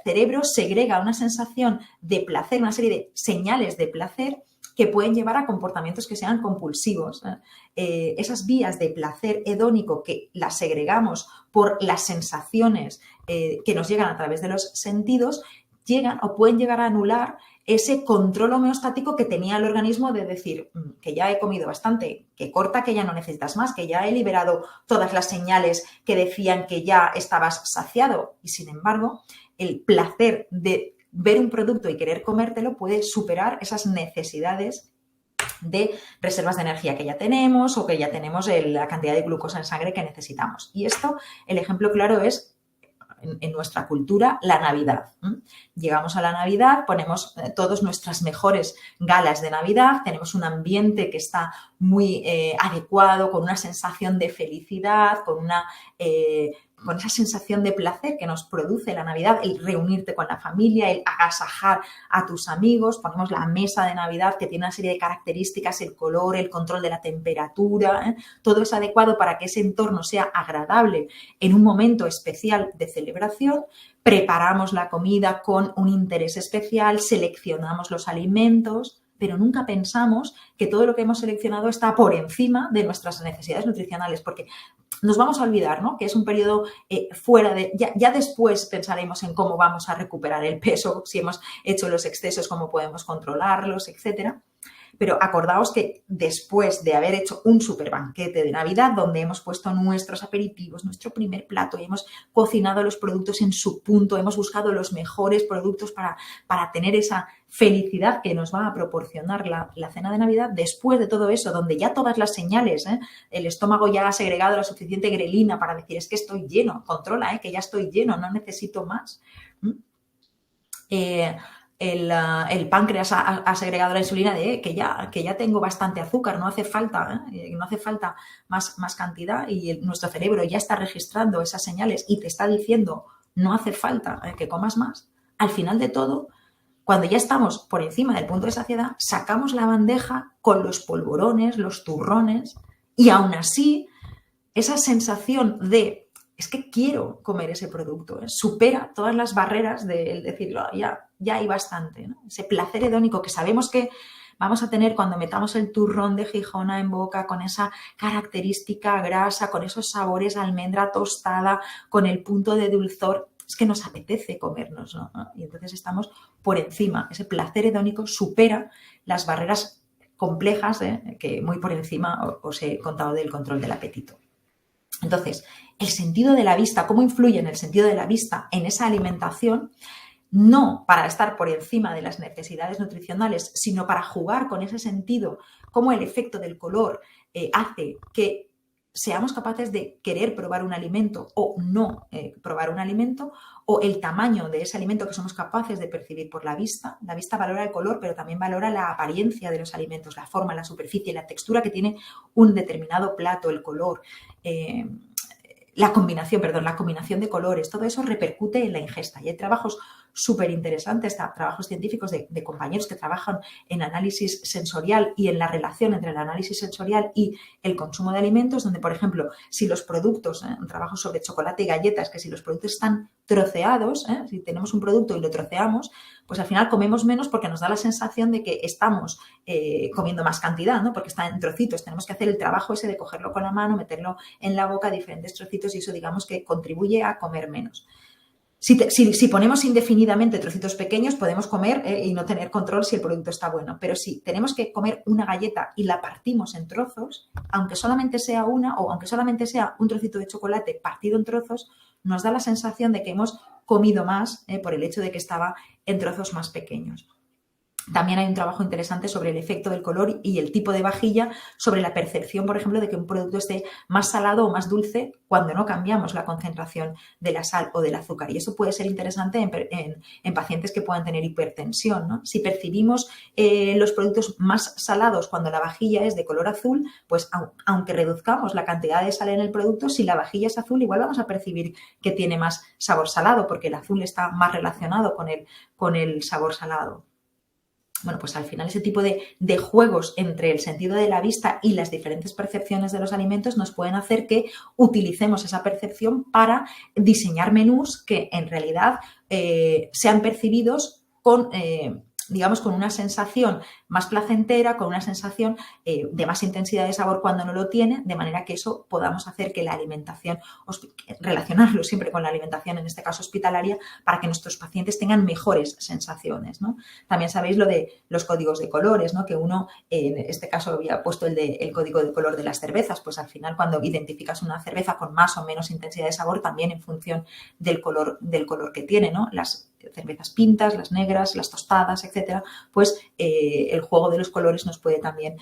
cerebro segrega una sensación de placer, una serie de señales de placer que pueden llevar a comportamientos que sean compulsivos. Esas vías de placer hedónico que las segregamos por las sensaciones que nos llegan a través de los sentidos, llegan o pueden llegar a anular ese control homeostático que tenía el organismo de decir que ya he comido bastante, que corta, que ya no necesitas más, que ya he liberado todas las señales que decían que ya estabas saciado. Y sin embargo, el placer de ver un producto y querer comértelo puede superar esas necesidades de reservas de energía que ya tenemos o que ya tenemos la cantidad de glucosa en sangre que necesitamos. Y esto, el ejemplo claro es en nuestra cultura, la Navidad. Llegamos a la Navidad, ponemos todas nuestras mejores galas de Navidad, tenemos un ambiente que está muy adecuado, con una sensación de felicidad, con esa sensación de placer que nos produce la Navidad, el reunirte con la familia, el agasajar a tus amigos. Ponemos la mesa de Navidad que tiene una serie de características, el color, el control de la temperatura, todo es adecuado para que ese entorno sea agradable en un momento especial de celebración. Preparamos la comida con un interés especial, seleccionamos los alimentos, pero nunca pensamos que todo lo que hemos seleccionado está por encima de nuestras necesidades nutricionales, porque nos vamos a olvidar, ¿no?, que es un periodo fuera de... Ya después pensaremos en cómo vamos a recuperar el peso, si hemos hecho los excesos, cómo podemos controlarlos, etcétera. Pero acordaos que después de haber hecho un super banquete de Navidad donde hemos puesto nuestros aperitivos, nuestro primer plato y hemos cocinado los productos en su punto, hemos buscado los mejores productos para tener esa felicidad que nos va a proporcionar la cena de Navidad, después de todo eso, donde ya todas las señales, el estómago ya ha segregado la suficiente grelina para decir es que estoy lleno, controla, que ya estoy lleno, no necesito más. El páncreas ha segregado la insulina de que ya tengo bastante azúcar, no hace falta, no hace falta más cantidad, y nuestro cerebro ya está registrando esas señales y te está diciendo no hace falta que comas más. Al final de todo, cuando ya estamos por encima del punto de saciedad, sacamos la bandeja con los polvorones, los turrones, y aún así esa sensación de es que quiero comer ese producto, supera todas las barreras de decir, ya hay bastante, ¿no? Ese placer hedónico que sabemos que vamos a tener cuando metamos el turrón de Gijona en boca, con esa característica grasa, con esos sabores almendra tostada, con el punto de dulzor, es que nos apetece comernos, ¿no? Y entonces estamos por encima, ese placer hedónico supera las barreras complejas, que muy por encima os he contado del control del apetito. Entonces, el sentido de la vista, ¿cómo influye en el sentido de la vista en esa alimentación? No para estar por encima de las necesidades nutricionales, sino para jugar con ese sentido, cómo el efecto del color hace que seamos capaces de querer probar un alimento o no probar un alimento, o el tamaño de ese alimento que somos capaces de percibir por la vista. La vista valora el color, pero también valora la apariencia de los alimentos, la forma, la superficie, la textura que tiene un determinado plato, el color, la combinación de colores. Todo eso repercute en la ingesta. Y hay trabajos súper interesantes, trabajos científicos de compañeros que trabajan en análisis sensorial y en la relación entre el análisis sensorial y el consumo de alimentos, donde, por ejemplo, si los productos, un trabajo sobre chocolate y galletas, que si los productos están troceados, si tenemos un producto y lo troceamos, pues al final comemos menos porque nos da la sensación de que estamos comiendo más cantidad, ¿no? Porque está en trocitos. Tenemos que hacer el trabajo ese de cogerlo con la mano, meterlo en la boca, diferentes trocitos, y eso, digamos, que contribuye a comer menos. Si ponemos indefinidamente trocitos pequeños, podemos comer y no tener control si el producto está bueno. Pero si tenemos que comer una galleta y la partimos en trozos, aunque solamente sea una o aunque solamente sea un trocito de chocolate partido en trozos, nos da la sensación de que hemos comido más por el hecho de que estaba en trozos más pequeños. También hay un trabajo interesante sobre el efecto del color y el tipo de vajilla sobre la percepción, por ejemplo, de que un producto esté más salado o más dulce cuando no cambiamos la concentración de la sal o del azúcar. Y eso puede ser interesante en pacientes que puedan tener hipertensión, ¿no? Si percibimos los productos más salados cuando la vajilla es de color azul, pues aunque reduzcamos la cantidad de sal en el producto, si la vajilla es azul, igual vamos a percibir que tiene más sabor salado, porque el azul está más relacionado con el sabor salado. Bueno, pues al final ese tipo de juegos entre el sentido de la vista y las diferentes percepciones de los alimentos nos pueden hacer que utilicemos esa percepción para diseñar menús que en realidad sean percibidos con, digamos, con una sensación más placentera, con una sensación de más intensidad de sabor cuando no lo tiene, de manera que eso podamos hacer que la alimentación, relacionarlo siempre con la alimentación, en este caso hospitalaria, para que nuestros pacientes tengan mejores sensaciones, ¿no? También sabéis lo de los códigos de colores, ¿no? Que uno, en este caso había puesto el código de color de las cervezas, pues al final cuando identificas una cerveza con más o menos intensidad de sabor, también en función del color que tiene, ¿no? Las cervezas pintas, las negras, las tostadas, etcétera, pues el juego de los colores nos puede también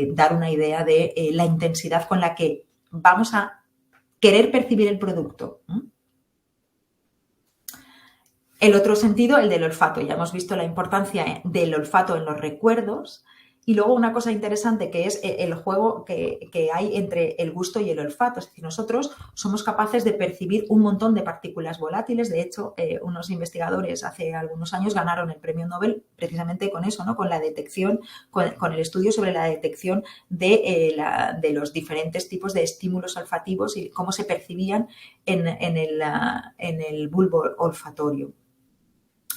dar una idea de la intensidad con la que vamos a querer percibir el producto. El otro sentido, el del olfato. Ya hemos visto la importancia del olfato en los recuerdos. Y luego una cosa interesante que es el juego que hay entre el gusto y el olfato. Es decir, nosotros somos capaces de percibir un montón de partículas volátiles. De hecho, unos investigadores hace algunos años ganaron el premio Nobel precisamente con eso, ¿no? Con la detección, con el estudio sobre la detección de los diferentes tipos de estímulos olfativos y cómo se percibían en el bulbo olfatorio.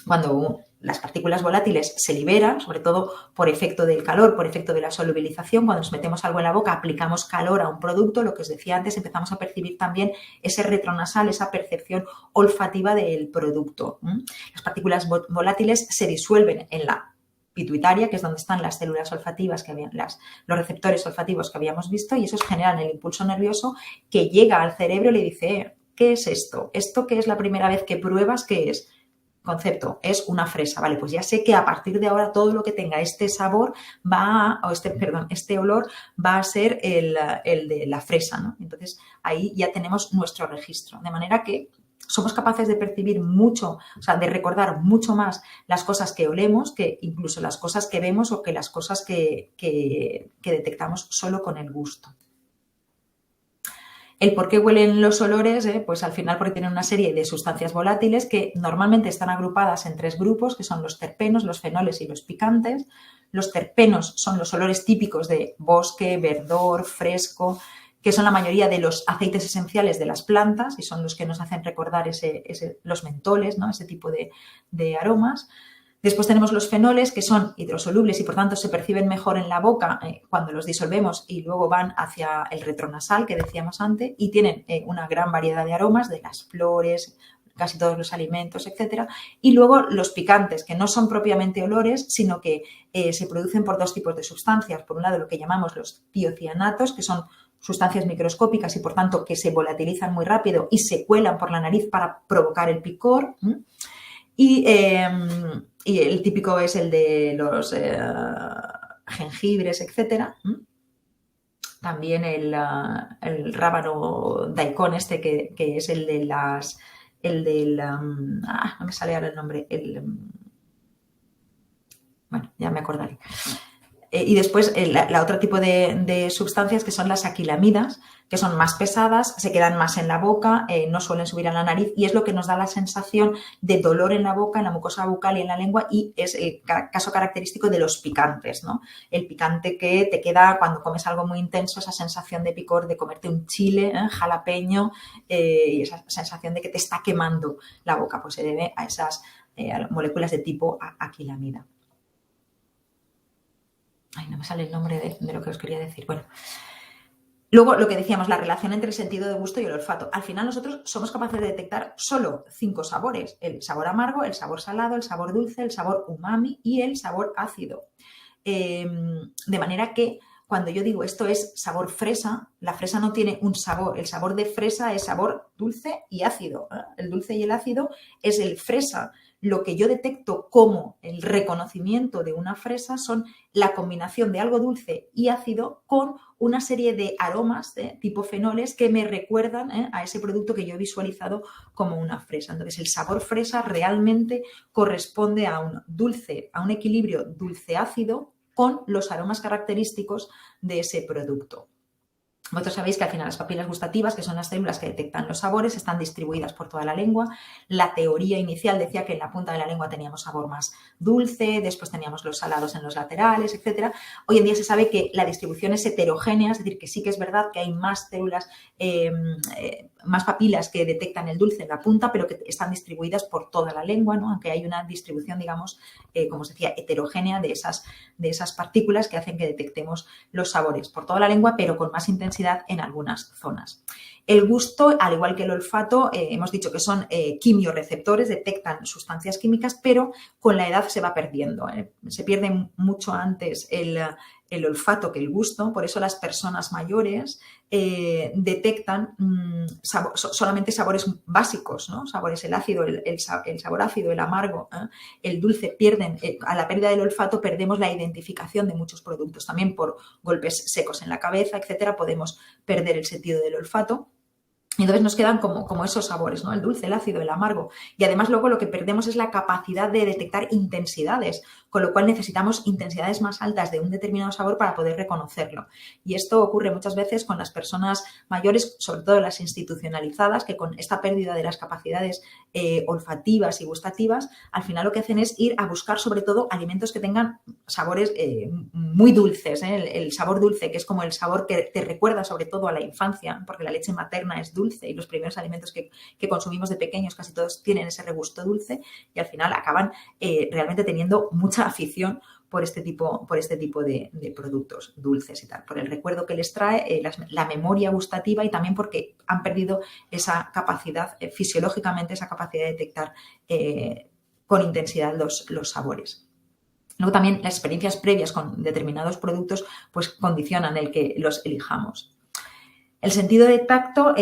Cuando las partículas volátiles se liberan, sobre todo por efecto del calor, por efecto de la solubilización, cuando nos metemos algo en la boca, aplicamos calor a un producto, lo que os decía antes, empezamos a percibir también ese retronasal, esa percepción olfativa del producto. Las partículas volátiles se disuelven en la pituitaria, que es donde están las células olfativas, los receptores olfativos que habíamos visto, y esos generan el impulso nervioso que llega al cerebro y le dice, ¿qué es esto? ¿Esto que es la primera vez que pruebas? ¿Qué es? Concepto, es una fresa, vale, pues ya sé que a partir de ahora todo lo que tenga este sabor este olor va a ser el de la fresa, ¿no? Entonces ahí ya tenemos nuestro registro, de manera que somos capaces de percibir mucho, o sea, de recordar mucho más las cosas que olemos que incluso las cosas que vemos o que las cosas que detectamos solo con el gusto. El por qué huelen los olores, pues al final porque tienen una serie de sustancias volátiles que normalmente están agrupadas en 3 grupos, que son los terpenos, los fenoles y los picantes. Los terpenos son los olores típicos de bosque, verdor, fresco, que son la mayoría de los aceites esenciales de las plantas y son los que nos hacen recordar los mentoles, ¿no? Ese tipo de aromas. Después tenemos los fenoles, que son hidrosolubles y por tanto se perciben mejor en la boca cuando los disolvemos y luego van hacia el retronasal que decíamos antes y tienen una gran variedad de aromas de las flores, casi todos los alimentos, etcétera. Y luego los picantes, que no son propiamente olores, sino que se producen por 2 tipos de sustancias. Por un lado, lo que llamamos los tiocianatos, que son sustancias microscópicas y por tanto que se volatilizan muy rápido y se cuelan por la nariz para provocar el picor. Y el típico es el de los jengibres, etcétera. También el rábano daikon que es el de las... no me sale ahora el nombre. Bueno, ya me acordaré. Y después la otro tipo de sustancias que son las aquilamidas, que son más pesadas, se quedan más en la boca, no suelen subir a la nariz y es lo que nos da la sensación de dolor en la boca, en la mucosa bucal y en la lengua y es el caso característico de los picantes, ¿no? El picante que te queda cuando comes algo muy intenso, esa sensación de picor, de comerte un chile, jalapeño y esa sensación de que te está quemando la boca, pues se debe a esas moléculas de tipo aquilamida. Ay, no me sale el nombre de lo que os quería decir. Bueno, Luego, lo que decíamos, la relación entre el sentido de gusto y el olfato. Al final nosotros somos capaces de detectar solo 5 sabores: el sabor amargo, el sabor salado, el sabor dulce, el sabor umami y el sabor ácido. De manera que cuando yo digo esto es sabor fresa, la fresa no tiene un sabor. El sabor de fresa es sabor dulce y ácido. El dulce y el ácido es el fresa. Lo que yo detecto como el reconocimiento de una fresa son la combinación de algo dulce y ácido con una serie de aromas de tipo fenoles que me recuerdan a ese producto que yo he visualizado como una fresa. Entonces, el sabor fresa realmente corresponde a un dulce, a un equilibrio dulce-ácido con los aromas característicos de ese producto. Vosotros sabéis que al final las papilas gustativas, que son las células que detectan los sabores, están distribuidas por toda la lengua. La teoría inicial decía que en la punta de la lengua teníamos sabor más dulce, después teníamos los salados en los laterales, etc. Hoy en día se sabe que la distribución es heterogénea, es decir, que sí que es verdad que hay más células, más papilas que detectan el dulce en la punta, pero que están distribuidas por toda la lengua, ¿no? Aunque hay una distribución, digamos, como os decía, heterogénea de esas partículas que hacen que detectemos los sabores por toda la lengua, pero con más intensidad en algunas zonas. El gusto, al igual que el olfato, hemos dicho que son quimiorreceptores, detectan sustancias químicas, pero con la edad se va perdiendo. Se pierde mucho antes el olfato que el gusto, por eso las personas mayores detectan solamente sabores básicos, ¿no? Sabores, el ácido, el sabor ácido, el amargo, el dulce, pierden, a la pérdida del olfato perdemos la identificación de muchos productos. También por golpes secos en la cabeza, etcétera, podemos perder el sentido del olfato. Y entonces nos quedan como esos sabores, ¿no? El dulce, el ácido, el amargo. Y además luego lo que perdemos es la capacidad de detectar intensidades, con lo cual necesitamos intensidades más altas de un determinado sabor para poder reconocerlo. Y esto ocurre muchas veces con las personas mayores, sobre todo las institucionalizadas, que con esta pérdida de las capacidades olfativas y gustativas, al final lo que hacen es ir a buscar sobre todo alimentos que tengan sabores muy dulces, ¿eh? El sabor dulce, que es como el sabor que te recuerda sobre todo a la infancia, porque la leche materna es dulce y los primeros alimentos que consumimos de pequeños casi todos tienen ese regusto dulce y al final acaban realmente teniendo mucha afición por este tipo de productos dulces y tal, por el recuerdo que les trae, la memoria gustativa y también porque han perdido esa capacidad, fisiológicamente, esa capacidad de detectar con intensidad los sabores. Luego también las experiencias previas con determinados productos pues condicionan el que los elijamos. El sentido de tacto,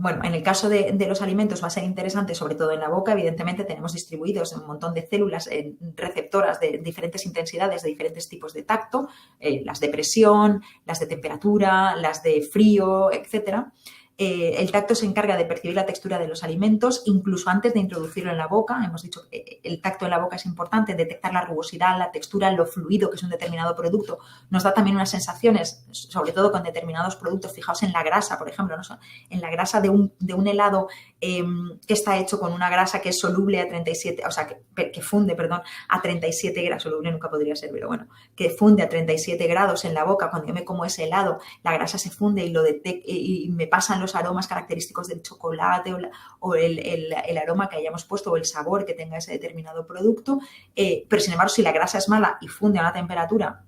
bueno, en el caso de los alimentos va a ser interesante, sobre todo en la boca. Evidentemente tenemos distribuidos un montón de células receptoras de diferentes intensidades, de diferentes tipos de tacto, las de presión, las de temperatura, las de frío, etcétera. El tacto se encarga de percibir la textura de los alimentos incluso antes de introducirlo en la boca. Hemos dicho que el tacto en la boca es importante, detectar la rugosidad, la textura, lo fluido que es un determinado producto. Nos da también unas sensaciones, sobre todo con determinados productos. Fijaos en la grasa, por ejemplo, ¿no? En la grasa de un helado que está hecho con una grasa que es soluble a 37, o sea, que funde, perdón, a 37 grados, soluble nunca podría ser, pero bueno, que funde a 37 grados en la boca. Cuando yo me como ese helado, la grasa se funde y me pasan los aromas característicos del chocolate o el aroma que hayamos puesto o el sabor que tenga ese determinado producto, pero sin embargo si la grasa es mala y funde a una temperatura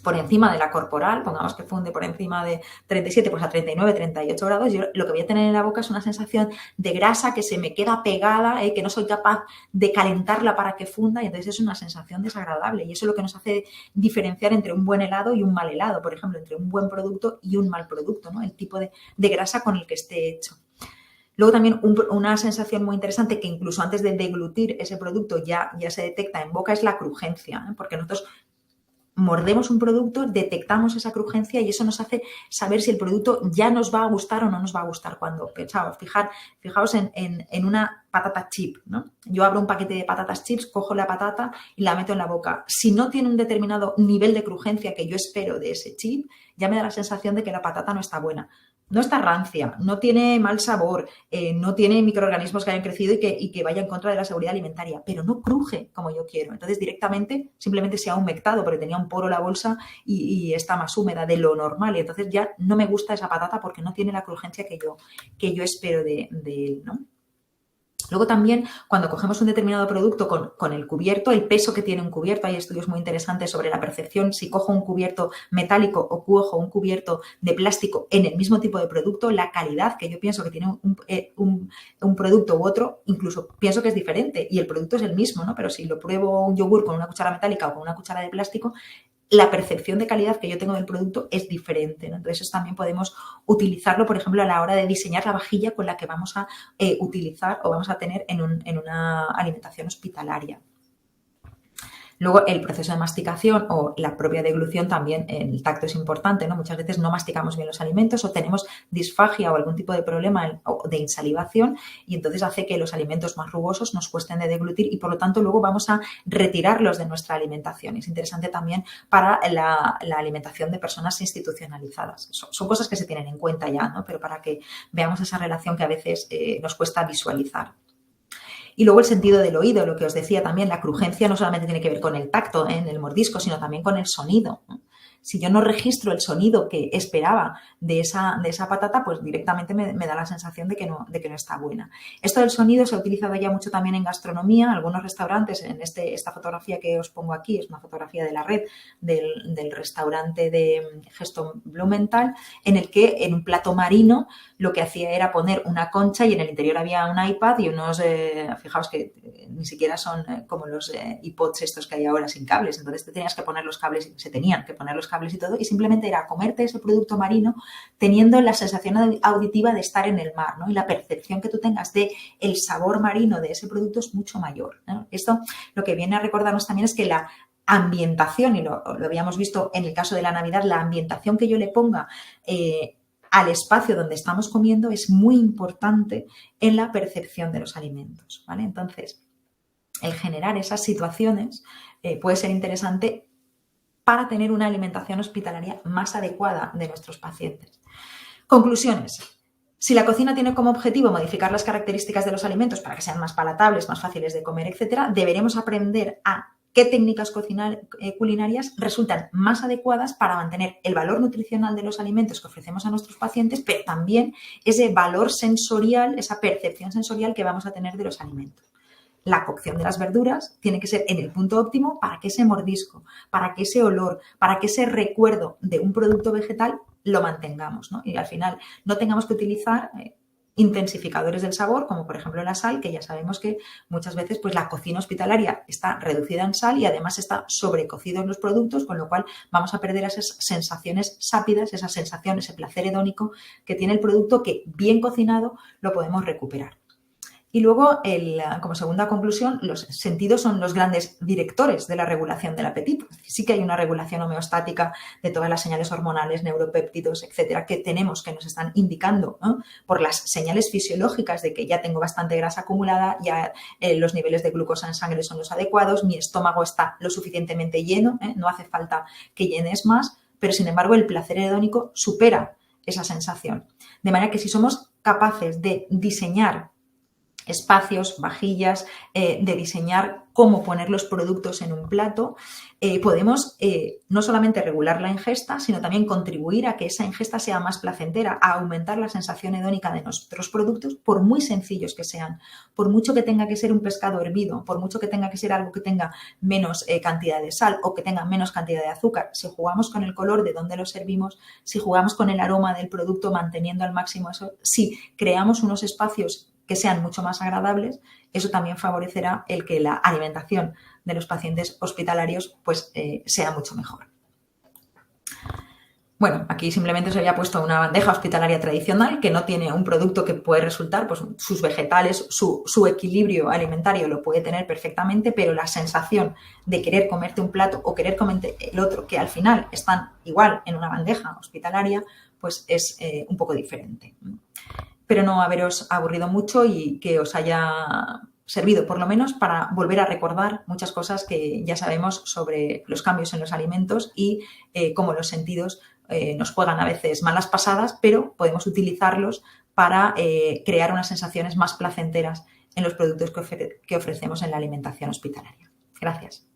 por encima de la corporal, pongamos que funde por encima de 37, pues a 39, 38 grados, yo lo que voy a tener en la boca es una sensación de grasa que se me queda pegada, que no soy capaz de calentarla para que funda y entonces es una sensación desagradable y eso es lo que nos hace diferenciar entre un buen helado y un mal helado, por ejemplo, entre un buen producto y un mal producto, ¿no? El tipo de grasa con el que esté hecho. Luego también una sensación muy interesante que incluso antes de deglutir ese producto ya se detecta en boca es la crujencia, porque nosotros mordemos un producto, detectamos esa crujencia y eso nos hace saber si el producto ya nos va a gustar o no nos va a gustar. Cuando pensamos, fijaos en una patata chip, ¿no? Yo abro un paquete de patatas chips, cojo la patata y la meto en la boca. Si no tiene un determinado nivel de crujencia que yo espero de ese chip, ya me da la sensación de que la patata no está buena. No está rancia, no tiene mal sabor, no tiene microorganismos que hayan crecido y que vaya en contra de la seguridad alimentaria, pero no cruje como yo quiero. Entonces directamente simplemente se ha humectado porque tenía un poro la bolsa y está más húmeda de lo normal y entonces ya no me gusta esa patata porque no tiene la crujencia que yo espero de él, ¿no? Luego también, cuando cogemos un determinado producto con el cubierto, el peso que tiene un cubierto, hay estudios muy interesantes sobre la percepción, si cojo un cubierto metálico o cojo un cubierto de plástico en el mismo tipo de producto, la calidad que yo pienso que tiene un producto u otro, incluso pienso que es diferente y el producto es el mismo, ¿no? Pero si lo pruebo un yogur con una cuchara metálica o con una cuchara de plástico, la percepción de calidad que yo tengo del producto es diferente, ¿no? Entonces, eso también podemos utilizarlo, por ejemplo, a la hora de diseñar la vajilla con la que vamos a utilizar o vamos a tener en una alimentación hospitalaria. Luego, el proceso de masticación o la propia deglución también, el tacto es importante, ¿no? Muchas veces no masticamos bien los alimentos o tenemos disfagia o algún tipo de problema de insalivación y entonces hace que los alimentos más rugosos nos cuesten de deglutir y, por lo tanto, luego vamos a retirarlos de nuestra alimentación. Es interesante también para la alimentación de personas institucionalizadas. Son cosas que se tienen en cuenta ya, ¿no? Pero para que veamos esa relación que a veces nos cuesta visualizar. Y luego el sentido del oído, lo que os decía también, la crujencia no solamente tiene que ver con el tacto en el mordisco, sino también con el sonido. Si yo no registro el sonido que esperaba de esa patata, pues directamente me da la sensación de que no está buena. Esto del sonido se ha utilizado ya mucho también en gastronomía. Algunos restaurantes, en esta fotografía que os pongo aquí, es una fotografía de la red del restaurante de Geston Blumenthal, en el que en un plato marino lo que hacía era poner una concha y en el interior había un iPad y unos, fijaos que ni siquiera son como los iPods estos que hay ahora sin cables, entonces te tenías que poner los cables, se tenían que poner los cables y todo, y simplemente era comerte ese producto marino teniendo la sensación auditiva de estar en el mar, ¿no? Y la percepción que tú tengas de el sabor marino de ese producto es mucho mayor, ¿no? Esto lo que viene a recordarnos también es que la ambientación, y lo habíamos visto en el caso de la Navidad, la ambientación que yo le ponga al espacio donde estamos comiendo es muy importante en la percepción de los alimentos, ¿vale? Entonces, el generar esas situaciones puede ser interesante para tener una alimentación hospitalaria más adecuada de nuestros pacientes. Conclusiones. Si la cocina tiene como objetivo modificar las características de los alimentos para que sean más palatables, más fáciles de comer, etc., deberemos aprender a qué técnicas culinarias resultan más adecuadas para mantener el valor nutricional de los alimentos que ofrecemos a nuestros pacientes, pero también ese valor sensorial, esa percepción sensorial que vamos a tener de los alimentos. La cocción de las verduras tiene que ser en el punto óptimo para que ese mordisco, para que ese olor, para que ese recuerdo de un producto vegetal lo mantengamos, ¿no? Y al final no tengamos que utilizar intensificadores del sabor, como por ejemplo la sal, que ya sabemos que muchas veces pues, la cocina hospitalaria está reducida en sal y además está sobrecocido en los productos, con lo cual vamos a perder esas sensaciones sápidas, esa sensación, ese placer hedónico que tiene el producto que bien cocinado lo podemos recuperar. Y luego, como segunda conclusión, los sentidos son los grandes directores de la regulación del apetito. Sí que hay una regulación homeostática de todas las señales hormonales, neuropéptidos, etcétera, que tenemos, que nos están indicando, ¿no? Por las señales fisiológicas de que ya tengo bastante grasa acumulada, ya los niveles de glucosa en sangre son los adecuados, mi estómago está lo suficientemente lleno, no hace falta que llenes más, pero sin embargo el placer hedónico supera esa sensación. De manera que si somos capaces de diseñar espacios, vajillas, de diseñar cómo poner los productos en un plato, podemos no solamente regular la ingesta, sino también contribuir a que esa ingesta sea más placentera, a aumentar la sensación hedónica de nuestros productos, por muy sencillos que sean, por mucho que tenga que ser un pescado hervido, por mucho que tenga que ser algo que tenga menos cantidad de sal o que tenga menos cantidad de azúcar. Si jugamos con el color de donde lo servimos, si jugamos con el aroma del producto manteniendo al máximo eso, si creamos unos espacios que sean mucho más agradables, eso también favorecerá el que la alimentación de los pacientes hospitalarios pues, sea mucho mejor. Bueno, aquí simplemente os había puesto una bandeja hospitalaria tradicional que no tiene un producto que puede resultar, pues sus vegetales, su equilibrio alimentario lo puede tener perfectamente, pero la sensación de querer comerte un plato o querer comerte el otro, que al final están igual en una bandeja hospitalaria, pues es un poco diferente. Pero no haberos aburrido mucho y que os haya servido por lo menos para volver a recordar muchas cosas que ya sabemos sobre los cambios en los alimentos y cómo los sentidos nos juegan a veces malas pasadas, pero podemos utilizarlos para crear unas sensaciones más placenteras en los productos que ofrecemos en la alimentación hospitalaria. Gracias.